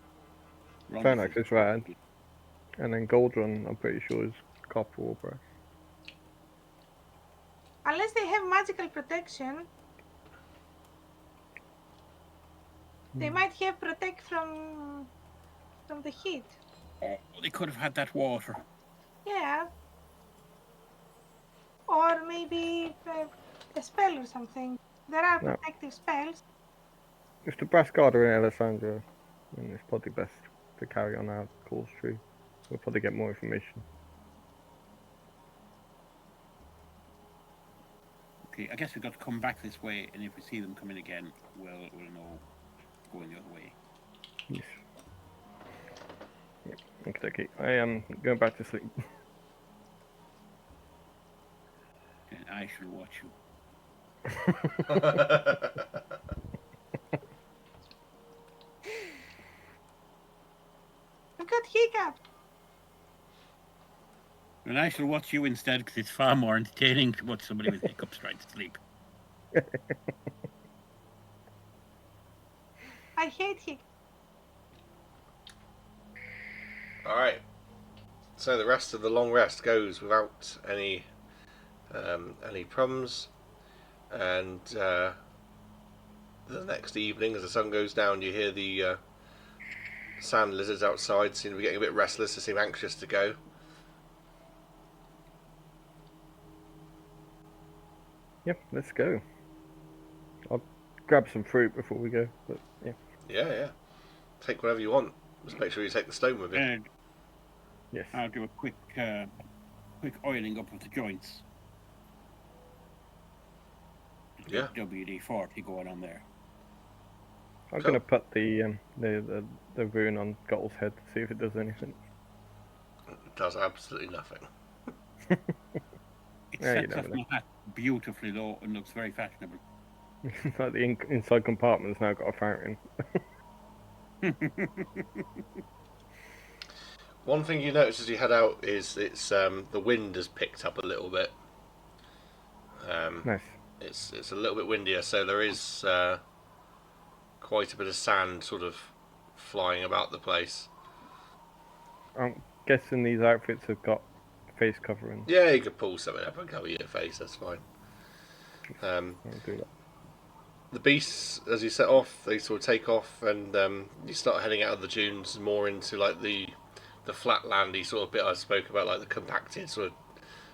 Theronax is red. And then Goldrun, I'm pretty sure, is copper or brass. Unless they have magical protection, they might have protect from the heat. Oh, they could have had that water. Yeah. Or maybe a spell or something. There are No. protective spells. If the brass guard are in Alessandria, then it's probably best to carry on our course through. We'll probably get more information. Okay, I guess we've got to come back this way, and if we see them coming again, we'll know going the other way. Yes. Yep. Okay. I am going back to sleep. And I shall watch you. I've got hiccups. And I shall watch you instead, because it's far more entertaining to watch somebody with hiccups trying to sleep. I hate hiccups. Alright. So the rest of the long rest goes without any problems. And the next evening, as the sun goes down, you hear the sand lizards outside seem to be getting a bit restless. They seem anxious to go. Yep, let's go. I'll grab some fruit before we go, but yeah. Yeah. Take whatever you want. Just make sure you take the stone with you. And Yes. I'll do a quick oiling up of the joints. Yeah. WD-40 going on there. I'm Cool. gonna put the rune on Gottle's head to see if it does anything. It does absolutely nothing. It Yeah, you sets never off know. my hat beautifully low and looks very fashionable. Like the inside compartment's now got a fountain. One thing you notice as you head out is it's the wind has picked up a little bit. Nice. It's a little bit windier, so there is quite a bit of sand sort of flying about the place. I'm guessing these outfits have got face covering. Yeah, you could pull something up and cover your face. That's fine. I'll do that. The beasts, as you set off, they sort of take off, and you start heading out of the dunes more into like the flatlandy sort of bit I spoke about, like the compacted sort of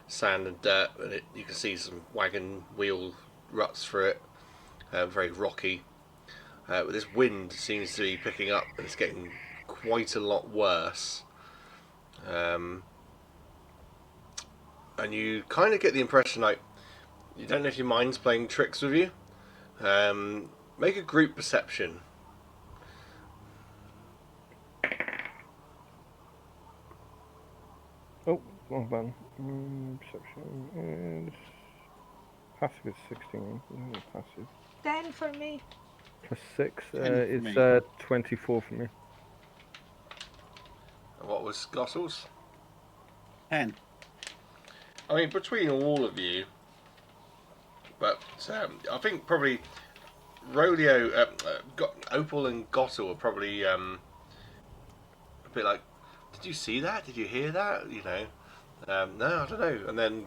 sand and dirt, and you can see some wagon wheel ruts through it. Very rocky. But this wind seems to be picking up, and it's getting quite a lot worse. And you kind of get the impression like you don't know if your mind's playing tricks with you. Make a group perception. Oh, well done. Perception is passive is 16. Passive 10 for me. plus 6 10 for me. is 24 for me. And what was Gottle's? 10. I mean, between all of you, but I think probably Rodeo, Opal and Gottle are probably a bit like, did you see that? Did you hear that? You know, no, I don't know. And then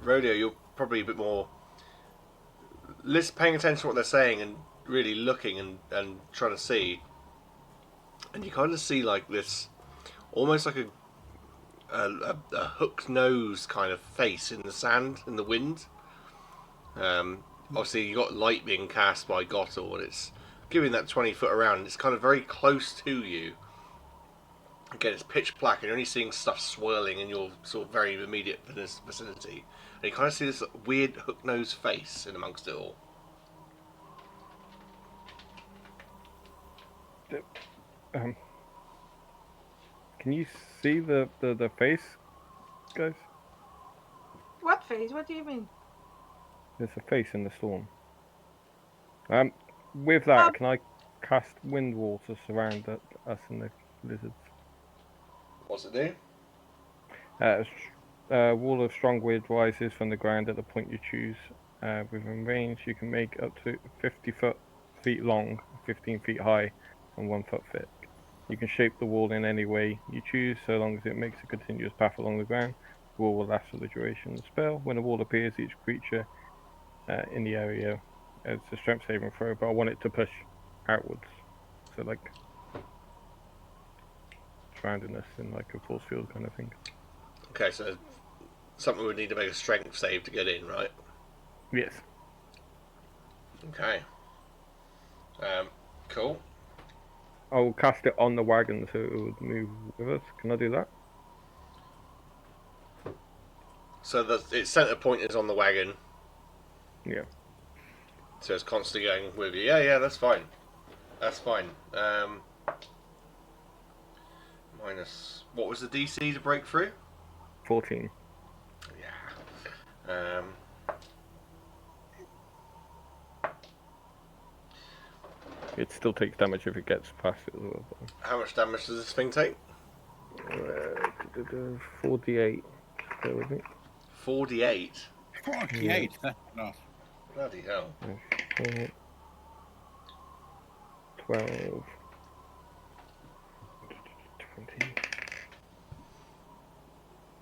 Rodeo, you're probably a bit more paying attention to what they're saying and really looking and trying to see. And you kind of see like this, almost like a hooked nose kind of face in the sand, in the wind. Obviously, you got light being cast by Gottle, and it's giving that 20 foot around. It's kind of very close to you. Again, it's pitch black, and you're only seeing stuff swirling in your sort of very immediate vicinity. And you kind of see this weird hook nose face in amongst it all. Can you see the face, guys? What face? What do you mean? There's a face in the storm. With that, can I cast wind wall to surround us and the lizards? What's it do? Wall of strong wind rises from the ground at the point you choose. Within range, you can make up to 50 feet long, 15 feet high, and 1 foot thick. You can shape the wall in any way you choose, so long as it makes a continuous path along the ground. The wall will last for the duration of the spell. When a wall appears, each creature in the area has a strength saving throw, but I want it to push outwards. So like surrounding us in like a force field kind of thing. Okay, so something would need to make a strength save to get in, right? Yes. Okay. Cool. I will cast it on the wagon so it would move with us. Can I do that? So its centre point is on the wagon, Yeah. so it's constantly going with you. Yeah, that's fine. That's fine. Minus, what was the DC to break through? 14. Yeah. It still takes damage if it gets past it as well. How much damage does this thing take? 48. Bear with me. 48. 48, that's not. Bloody hell. 12. 20.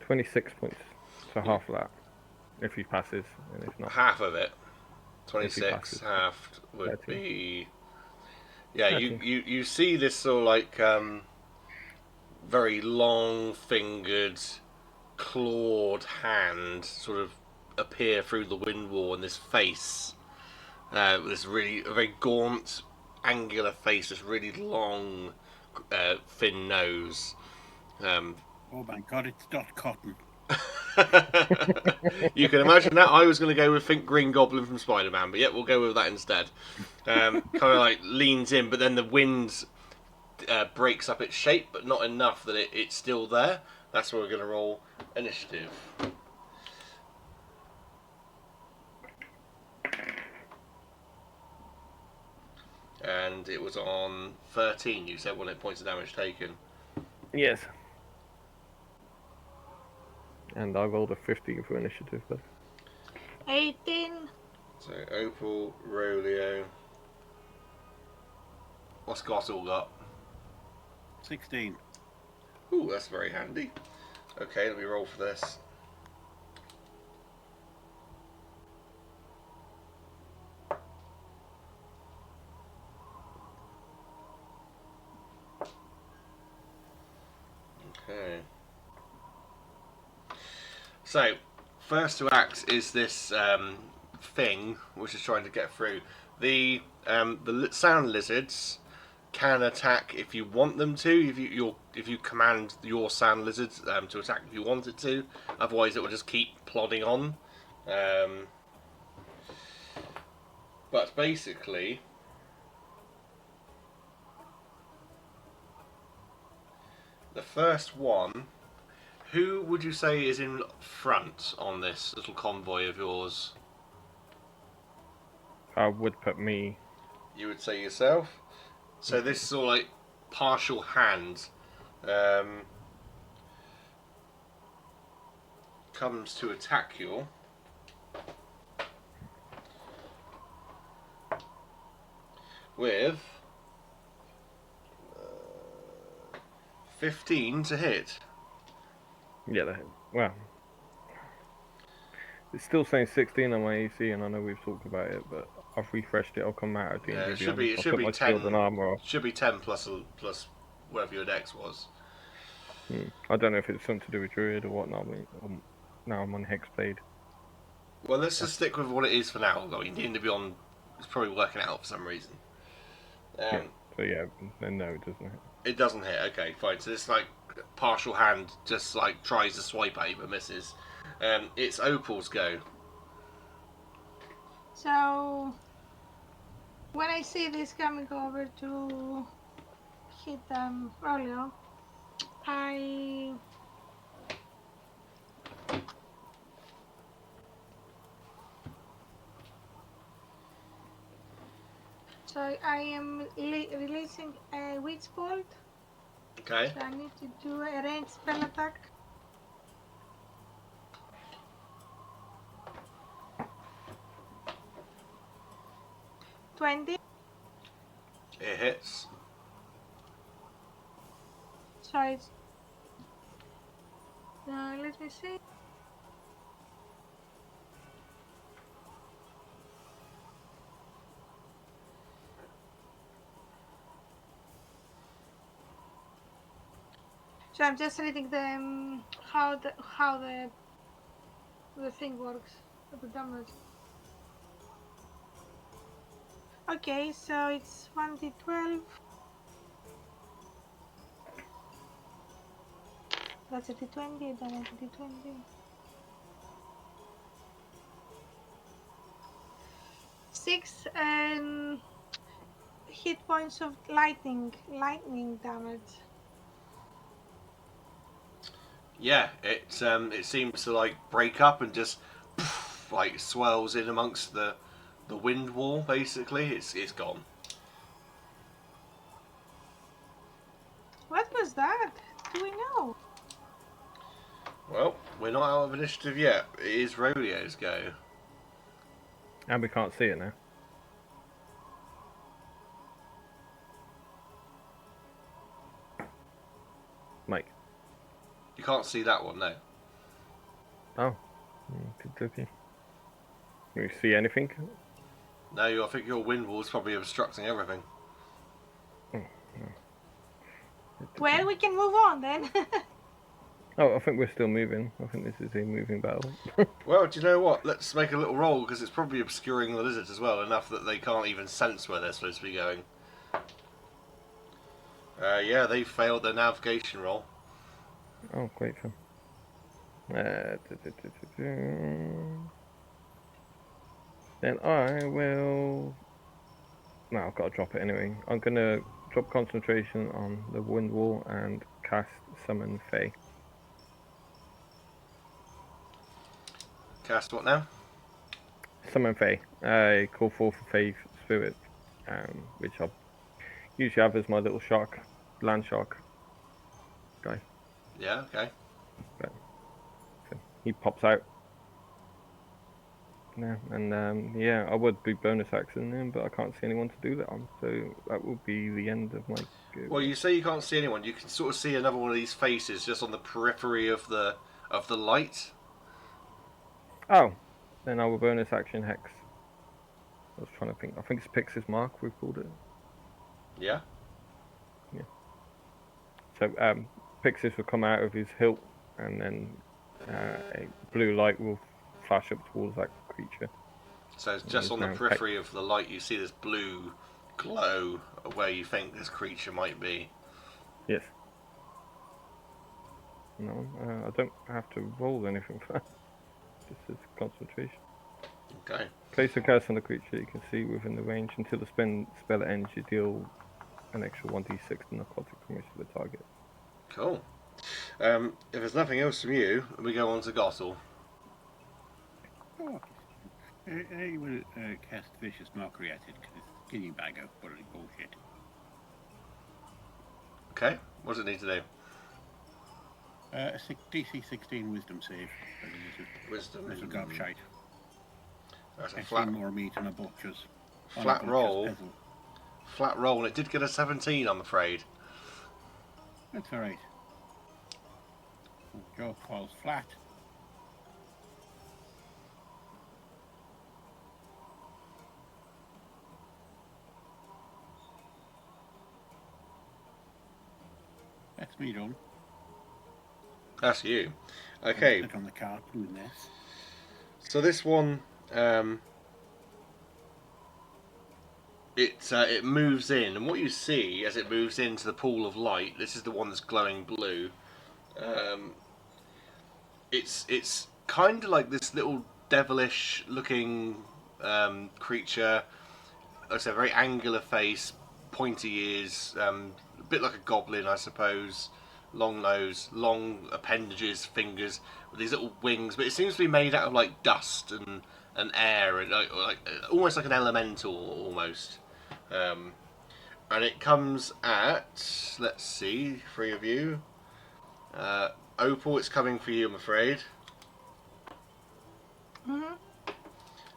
26 points. So half of that. If he passes, and if not. Half of it. If 26 passes. halved would 13. be... Yeah, 13. you see this sort of like very long-fingered, clawed hand sort of appear through the wind wall, and this face, this really a very gaunt, angular face, this really long, thin nose. Oh my god, it's Dot Cotton. You can imagine that. I was going to go with Think Green Goblin from Spider-Man, but yeah, we'll go with that instead. Kind of like leans in, but then the wind breaks up its shape, but not enough that it's still there. That's where we're going to roll initiative. And it was on 13, you said, 1 points of damage taken. Yes. And I rolled a 15 for initiative, but 18. So Opal, Rolio. What's Gottle got? 16. Ooh, that's very handy. Okay, let me roll for this. Okay. So, first to act is this thing which is trying to get through. The sound lizards can attack if you want them to. If you command your sound lizards to attack if you want it to. Otherwise, it will just keep plodding on. But basically, the first one. Who would you say is in front on this little convoy of yours? I would put me. You would say yourself. So this is all like partial hand. Comes to attack you. With 15 to hit. Yeah, well. It's still saying 16 on my AC, and I know we've talked about it, but I've refreshed it. I'll come out at the end. It should be 10. And armor off. Should be 10 plus whatever your dex was. I don't know if it's something to do with Druid or whatnot. Now I'm on Hexblade. Well, let's just stick with what it is for now. I mean, D&D on it's probably working out for some reason. Yeah. So yeah, then no, it doesn't hit. It doesn't hit. Okay, fine. So this like partial hand just like tries to swipe at you but misses. It's Opal's go. So when I see this coming over to hit Rolio, I am releasing a Witch Bolt. Okay. So I need to do a ranged spell attack. $20. It hits. So it's let me see. So I'm just reading the how the thing works, the damage. Okay, so it's 1d12. That's a d20. I don't want a d20. 6 hit points of lightning damage. Yeah, it seems to like break up and just like swirls in amongst the wind wall. Basically, it's gone. What was that? Do we know? Well, we're not out of initiative yet. It is Rolio's go. And we can't see it now. Mike. You can't see that one, no. Oh. Okay. Can you see anything? No, I think your wind wall's probably obstructing everything. Well, we can move on then. Oh, I think we're still moving. I think this is a moving battle. Well, do you know what? Let's make a little roll because it's probably obscuring the lizards as well, enough that they can't even sense where they're supposed to be going. Yeah, they failed their navigation roll. Oh, great fun. Then I will. No, I've got to drop it anyway. I'm gonna drop concentration on the wind wall and cast summon Fae. Cast what now? Summon Fae. I call forth a Fae spirit, which I'll usually have as my little shark, land shark guy. Yeah, okay. But so he pops out. Yeah, and yeah, I would be bonus action him, but I can't see anyone to do that on, so that will be the end of my go. Well, you say you can't see anyone. You can sort of see another one of these faces just on the periphery of the light. Oh, then I will bonus action Hex. I was trying to think. I think it's Pix's Mark we've called it. Yeah. Yeah. So Pixis will come out of his hilt, and then a blue light will flash up towards that creature. So it's just on the periphery of the light you see this blue glow of where you think this creature might be. Yes. No, I don't have to roll anything for that. This is concentration. Okay. Place a curse on the creature you can see within the range. Until the spell ends, you deal an extra 1d6 to necrotic damage to the target. Cool. If there's nothing else from you, we go on to Gottel. Oh, I will cast Vicious Mockery at it because it's guinea bag of bloody bullshit. Okay. What does it need to do? DC 16 Wisdom save. Wisdom. Little gobshite. That's a I've flat, seen more meat on a butcher's. flat roll. Flat roll, and it did get a 17, I'm afraid. That's alright. Joe falls flat. That's me done. That's you. Okay. Click on the card doing this. So this one, it moves in, and what you see as it moves into the pool of light, this is the one that's glowing blue. It's kind of like this little devilish looking creature. Like I said, very angular face, pointy ears, a bit like a goblin, I suppose. Long nose, long appendages, fingers with these little wings, but it seems to be made out of like dust and air, and like almost like an elemental almost. And it comes at, let's see, 3 of you. Opal, it's coming for you, I'm afraid. Mhm.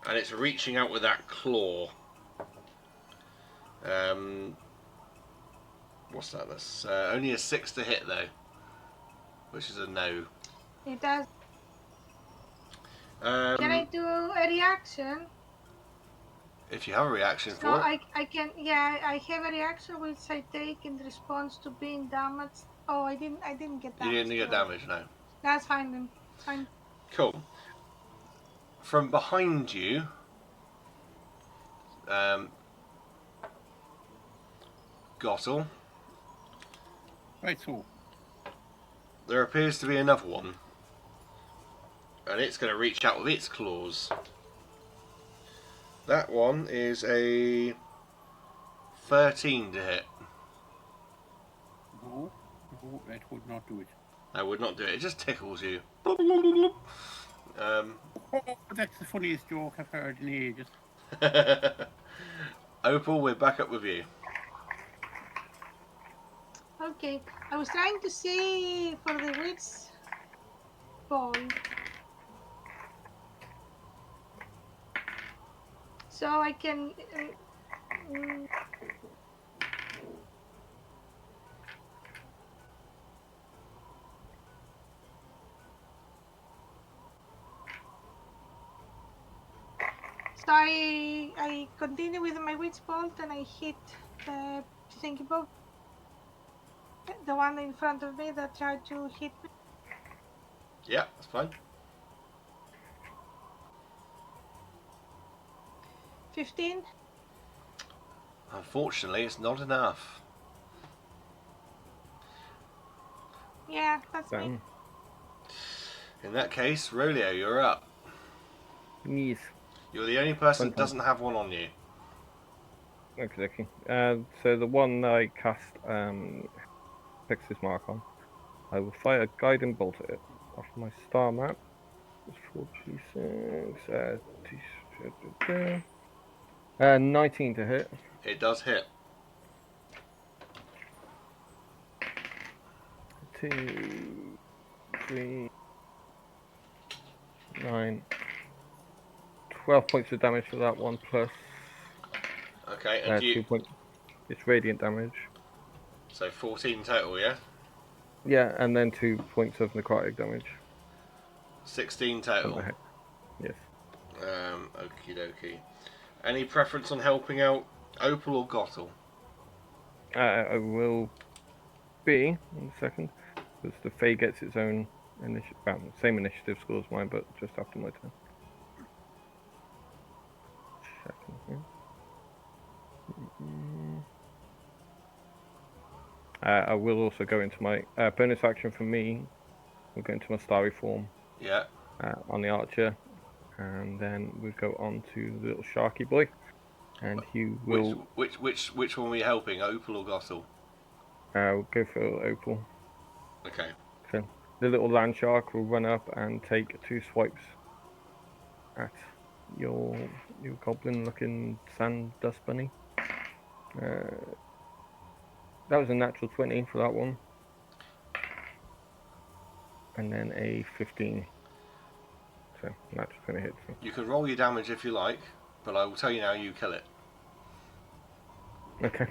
And it's reaching out with that claw. What's that? That's only a 6 to hit though, which is a no. It does. Can I do a reaction? If you have a reaction So for it. I can, yeah, I have a reaction which I take in response to being damaged. Oh, I didn't get damaged. You didn't get damage, no. That's fine then. It's fine. Cool. From behind you, Gottel, Right, so there appears to be another one. And it's going to reach out with its claws. That one is a 13 to hit. no, that would not do it. I would not do it. It just tickles you. Oh, that's the funniest joke I've heard in ages. Opal, we're back up with you. Okay, I was trying to see for the witch ball. So I can. So I continue with my witch bolt and I hit the thinking bolt, the one in front of me that tried to hit me. Yeah, that's fine. 15. Unfortunately, it's not enough. Yeah, that's me. Damn. In that case, Rolio, you're up. Yes. You're the only person Fun that time. doesn't have one on you. Okay. So the one I cast Pixis mark on, I will fire a guiding bolt at it off my star map. It's 4d6. 19 to hit. It does hit. 2, 3, 9, 12 points of damage for that one, plus Okay, and 2 points. It's radiant damage. So 14 total, yeah? Yeah, and then 2 points of necrotic damage 16 on the total. head. Yes. Okie dokie. Any preference on helping out Opal or Gottel? I will be in a second, because the Fae gets its own initiative, same initiative score as mine, but just after my turn. Second here. I will also go into my bonus action for me. We'll go into my starry form Yeah. on the archer, and then we'll go on to the little sharky boy, and he will Which one were you helping, Opal or Gottel? go for Opal. Okay. So the little land shark will run up and take 2 swipes at your goblin-looking sand dust bunny. That was a natural 20 for that one, and then a 15. So natural 20 hits. You can roll your damage if you like, but I will tell you now, you kill it. Okay.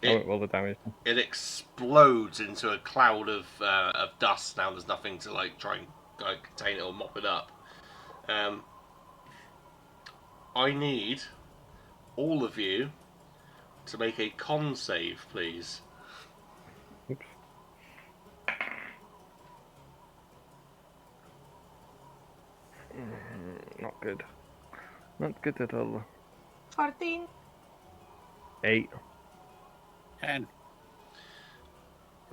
I won't roll the damage. It explodes into a cloud of dust. Now there's nothing to try and contain it or mop it up. I need all of you to make a con save, please. Oops. Not good. Not good at all. 14. 8. 10.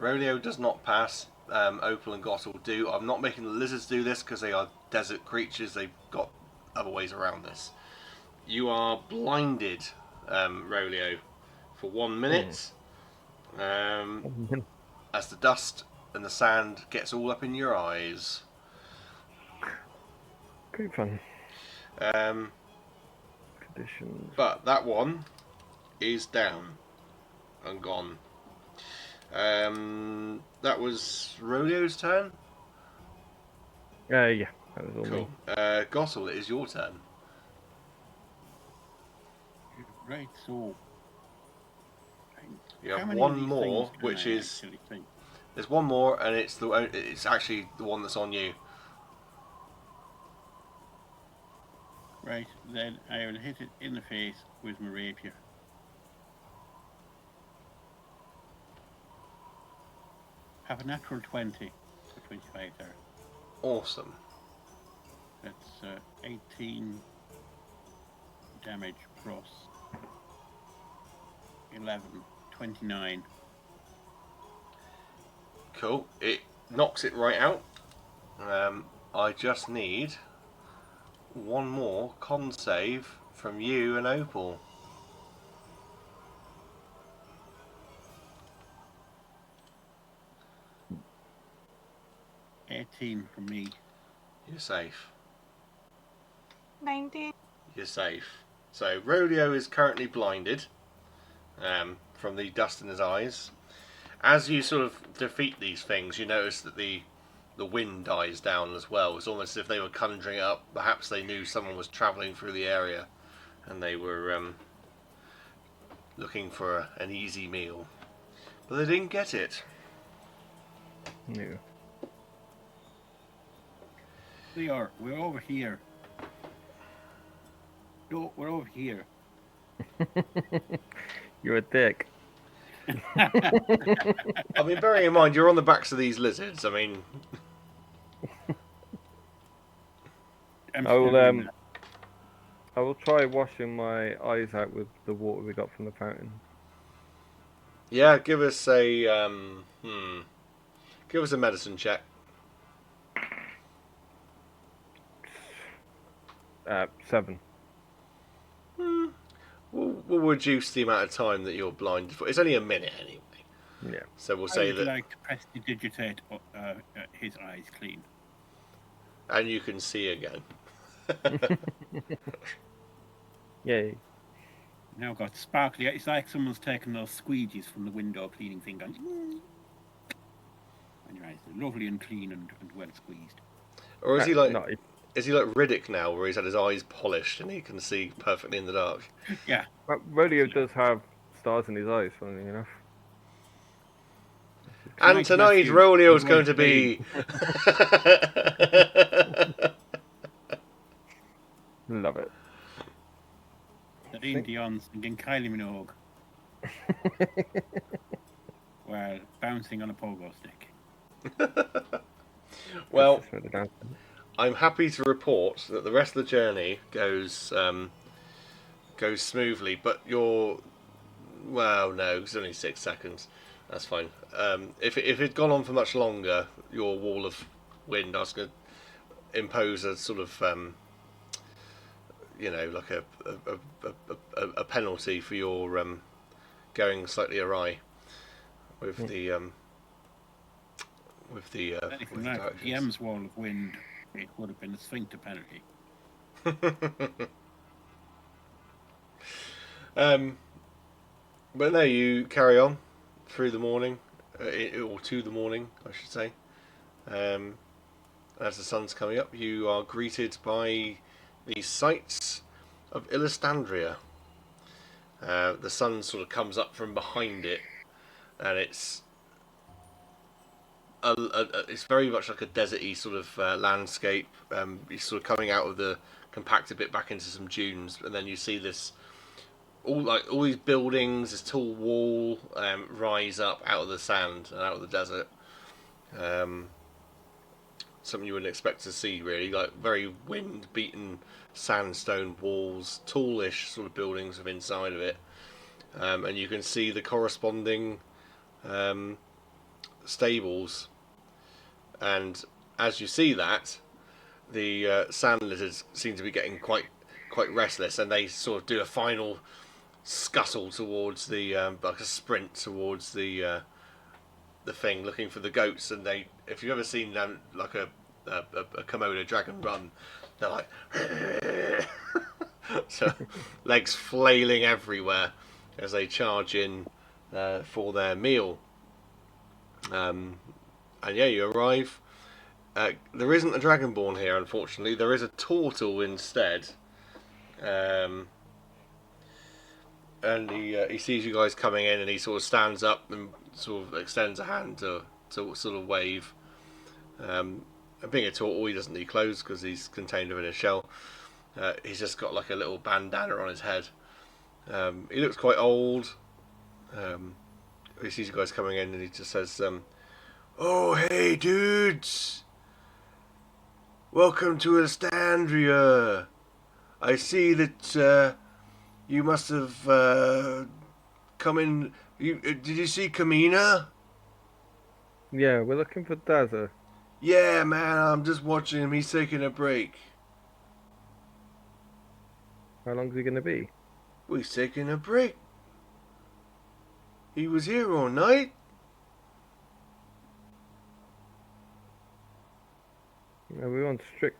Rolio does not pass. Opal and Gottel do. I'm not making the lizards do this because they are desert creatures. They've got other ways around this. You are blinded, Rolio, for 1 minute. As the dust and the sand gets all up in your eyes. Great fun. Conditions. But that one is down and gone. That was Rolio's turn? Yeah, that was all cool. me. Gottel, it is your turn. Right, so... You have one more, which is... There's one more, and it's actually the one that's on you. Right, then I will hit it in the face with my rapier. Have a natural 20 for 25 there. Awesome. That's 18 damage plus 11, 29. Cool. It knocks it right out. I just need one more con save from you and Opal. $18 from me. You're safe. 19. You're safe. So Rodeo is currently blinded from the dust in his eyes. As you sort of defeat these things, you notice that the wind dies down as well. It's almost as if they were conjuring it up. Perhaps they knew someone was travelling through the area and they were looking for an easy meal. But they didn't get it. No. We're over here. No, we're over here. You're a dick. I mean, bearing in mind, you're on the backs of these lizards. I mean... I will try washing my eyes out with the water we got from the fountain. Yeah, give us a... Give Give us a medicine check. 7. We'll reduce the amount of time that you're blinded for. It's only a minute anyway. Yeah. So we'll I say would that, like to prestidigitate his eyes clean. and you can see again. Yay. Now got sparkly. It's like someone's taken those squeegees from the window cleaning thing. And your eyes are lovely and clean and well squeezed. Or is he like? No, Is he like Riddick now, where he's had his eyes polished and he can see perfectly in the dark? Yeah. but Rodeo does have stars in his eyes, funnily enough. And Like tonight, Matthew, Roleo's he going won't to be. Love it. Celine Dion singing Kylie Minogue while bouncing on a pogo stick. Well, That's really nice. I'm happy to report that the rest of the journey goes smoothly, but you're... Well, no, it's only 6 seconds. That's fine. If it'd gone on for much longer, your wall of wind, I was going to impose a sort of, like a penalty for your going slightly awry with the Anything like directions. DM's wall of wind, it would have been a sphincter penalty. But no, you carry on through the morning, or to the morning, I should say. As the sun's coming up, you are greeted by the sights of Illastandria. The sun sort of comes up from behind it, and it's very much like a deserty sort of landscape. You're sort of coming out of the compacted bit back into some dunes, and then you see this all these buildings, this tall wall rise up out of the sand and out of the desert. Something you wouldn't expect to see, really, like very wind-beaten sandstone walls, tallish sort of buildings with inside of it, and you can see the corresponding stables. And as you see that, the sand lizards seem to be getting quite restless, and they sort of do a final scuttle towards the like a sprint towards the thing, looking for the goats. And they, if you've ever seen like a Komodo dragon run, they're like so legs flailing everywhere as they charge in for their meal. And yeah, you arrive. There isn't a dragonborn here, unfortunately. There is a turtle instead. And he sees you guys coming in, and he sort of stands up and sort of extends a hand to sort of wave. And being a turtle, he doesn't need clothes because he's contained within a shell. He's just got like a little bandana on his head. He looks quite old. He sees you guys coming in, and he just says, "Oh, hey, dudes! Welcome to Illastandria. I see that you must have come in. Did you see Kamina?" Yeah, we're looking for Daza. "Yeah, man, I'm just watching him. He's taking a break." How long's he going to be? "Well, he's taking a break. He was here all night." We want strict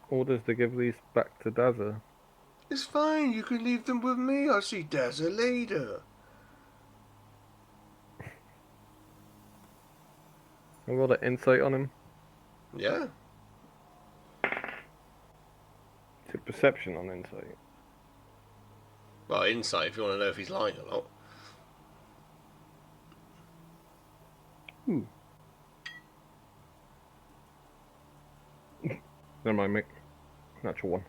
orders to give these back to Daza. "It's fine. You can leave them with me. I'll see Dazzle later." I got an insight on him. Yeah. It's a perception on insight. Well, insight, if you want to know if he's lying or not. Ooh. Never mind, mate. Natural one.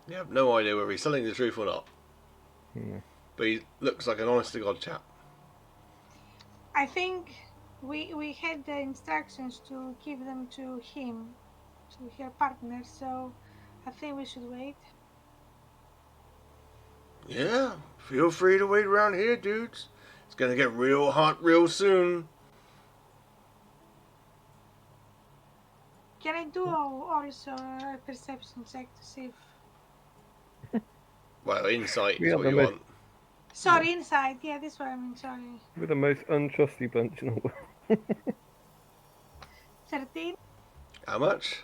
You have no idea whether he's telling the truth or not. Yeah. But he looks like an honest-to-God chap. I think we had the instructions to give them to him, to her partner, so I think we should wait. Yeah, feel free to wait around here, dudes. It's gonna get real hot real soon. Can I do also a perception check to see if... Well, insight We is are what the you most want. Sorry, inside. Yeah, this one I mean, sorry. we're the most untrusty bunch in the world. 13? How much?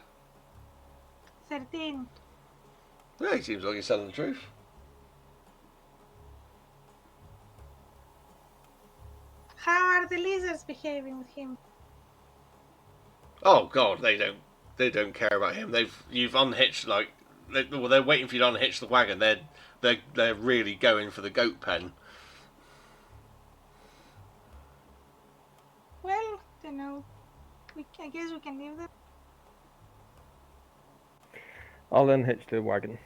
13. Yeah, he seems like he's telling the truth. How are the lizards behaving with him? Oh God, they don't care about him. You've unhitched they're waiting for you to unhitch the wagon. They're really going for the goat pen. Well, you know, I guess we can leave them. I'll unhitch the wagon.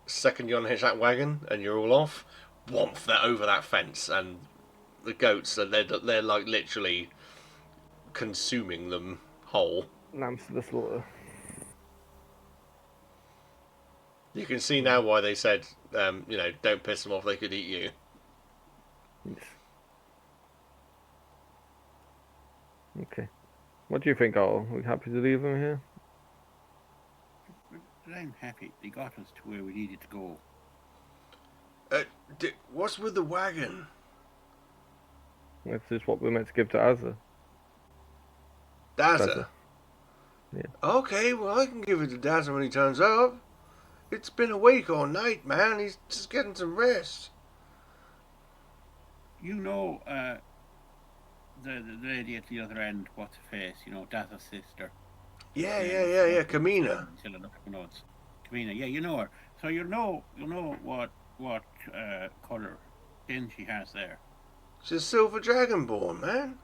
Second you unhitch that wagon and you're all off, whomp, they're over that fence and the goats they're like literally consuming them whole. Lambs to the slaughter. You can see now why they said, don't piss them off. They could eat you. Yes. Okay. What do you think, Al? Are we happy to leave them here? But I'm happy they got us to where we needed to go. What's with the wagon? This is what we're meant to give to Azza. Dazza. Yeah. Okay, well I can give it to Dazza when he turns up. It's been awake all night, man. He's just getting some rest. You know, the lady at the other end, what's her face? You know, Dazza's sister. Yeah. Kamina. She'll look at my notes. Kamina, yeah, you know her. So you know what colour skin she has there. She's a silver dragonborn, man.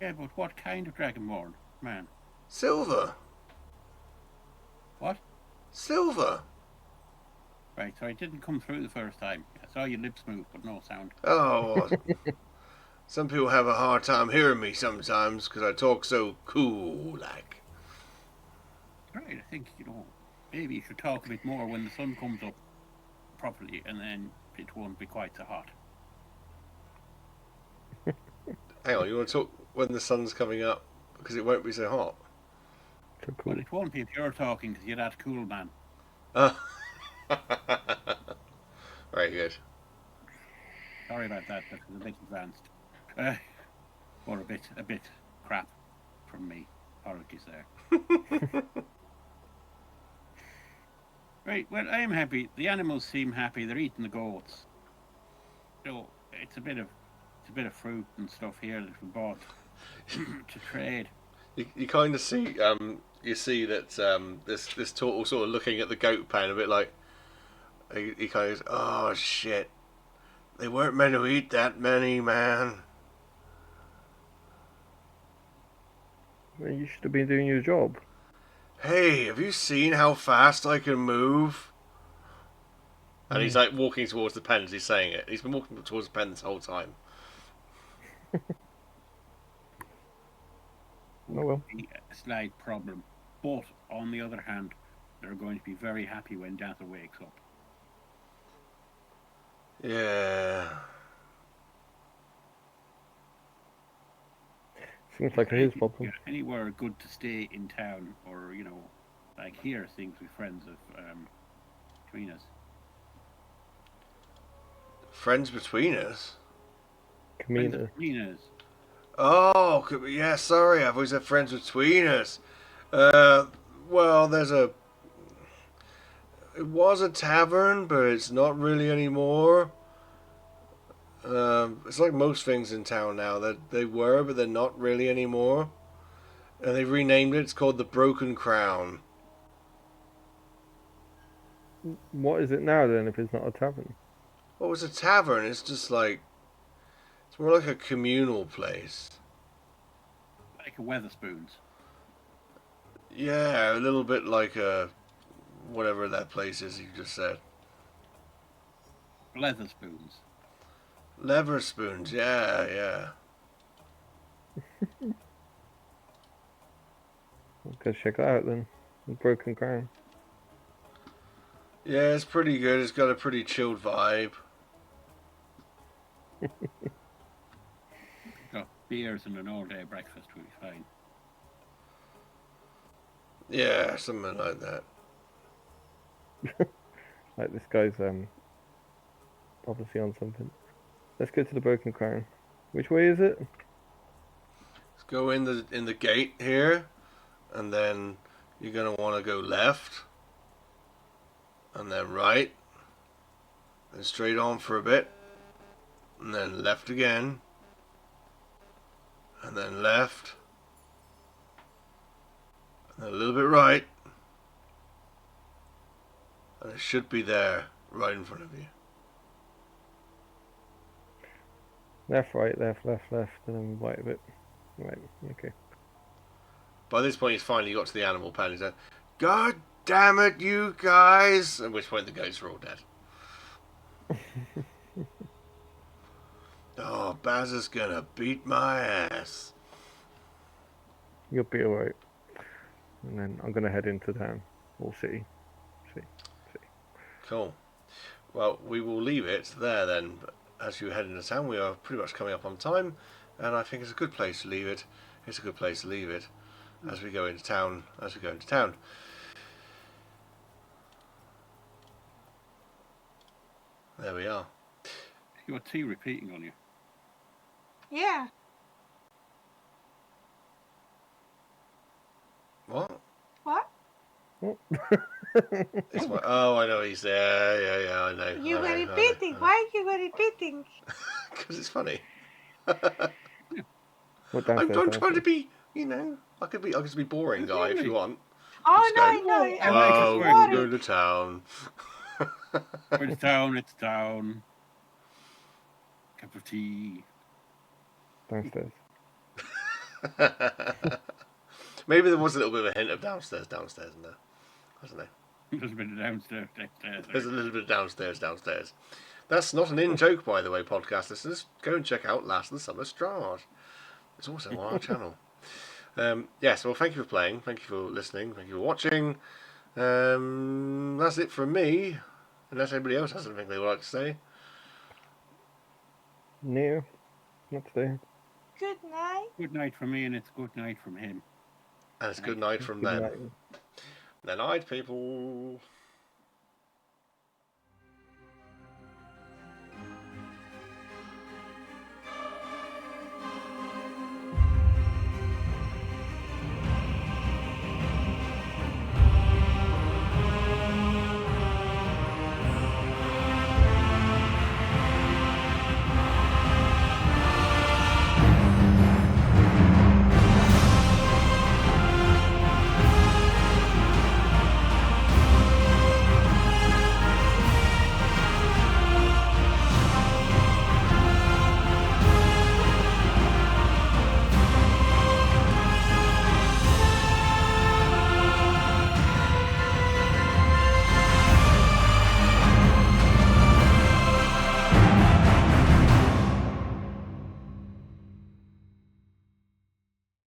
Yeah, but what kind of dragonborn, man? Silver. What? Silver. Right, so I didn't come through the first time. I saw your lips move, but no sound. Oh, some people have a hard time hearing me sometimes because I talk so cool, like. Right, I think, maybe you should talk a bit more when the sun comes up properly, and then it won't be quite so hot. Hang on, you want to talk when the sun's coming up because it won't be so hot? So cool. Well, it won't be if you're talking, because you're that cool, man. Very good. Sorry about that, that was a bit advanced. Or a bit crap from me. Apologies there. Right, well, I am happy. The animals seem happy. They're eating the goats. So it's a bit of fruit and stuff here that we bought to trade. You kind of see you see that this turtle sort of looking at the goat pen a bit like he kind of goes, oh shit, they weren't meant to eat that many, man. Well, you should have been doing your job. Hey, have you seen how fast I can move? And he's like walking towards the pen as he's saying it. He's been walking towards the pen this whole time. Oh well. A slight problem. But on the other hand, they're going to be very happy when Dazza wakes up. Yeah. Seems like it is If problem. you're anywhere good to stay in town, or like here, things with friends of between us. Friends between us? Friends Kamina. of Trina's. Oh, yeah, sorry, I've always had friends between us. Well, it was a tavern, but it's not really anymore. It's like most things in town now. They were, but they're not really anymore. And they've renamed it. It's called the Broken Crown. What is it now then if it's not a tavern? What was a tavern? It's just like... It's more like a communal place. Like a Weatherspoons. Yeah, a little bit like a... Whatever that place is you just said. Leatherspoons. Lever spoons, yeah. Go check that out then. The Broken Crown. Yeah, it's pretty good. It's got a pretty chilled vibe. Got beers and an all-day breakfast will be fine. Yeah, something like that. Like this guy's obviously on something. Let's go to the Broken Crown. Which way is it? Let's go in the gate here, and then you're gonna want to go left, and then right, and straight on for a bit, and then left again, and then left, and then a little bit right, and it should be there, right in front of you. Left, right, left, left, left, and then right a bit. Right, okay. By this point, he's finally got to the animal pen. He's like, "God damn it, you guys!" At which point, the goats are all dead. Oh, Baz is gonna beat my ass. You'll be alright. And then I'm gonna head into town or city. Cool. Well, we will leave it there then. As you head into town, we are pretty much coming up on time, and I think it's a good place to leave it. It's a good place to leave it as we go into town. There we are. Your tea repeating on you. Yeah. What? What? It's my, oh, I know he's there. Yeah, I know. You I were know, repeating. Why you were repeating? Because it's funny. What I'm downstairs? trying to be, I could just be boring guy if you want. Oh Just no, go, I know. I I'm like Oh, it we when can you go to town. It's down, it's down. Cup of tea. Downstairs. Maybe there was a little bit of a hint of downstairs in there. I don't know. There's a bit of downstairs. There's a little bit of downstairs. That's not an in-joke, by the way, podcast listeners. Go and check out Last of the Summer Strahd. It's also on our channel. Yes, well, thank you for playing. Thank you for listening. Thank you for watching. That's it from me. Unless anybody else has anything they would like to say. No, not today. Good night. Good night from me, and it's good night from him. And it's good night from Good them. night. Good night, people.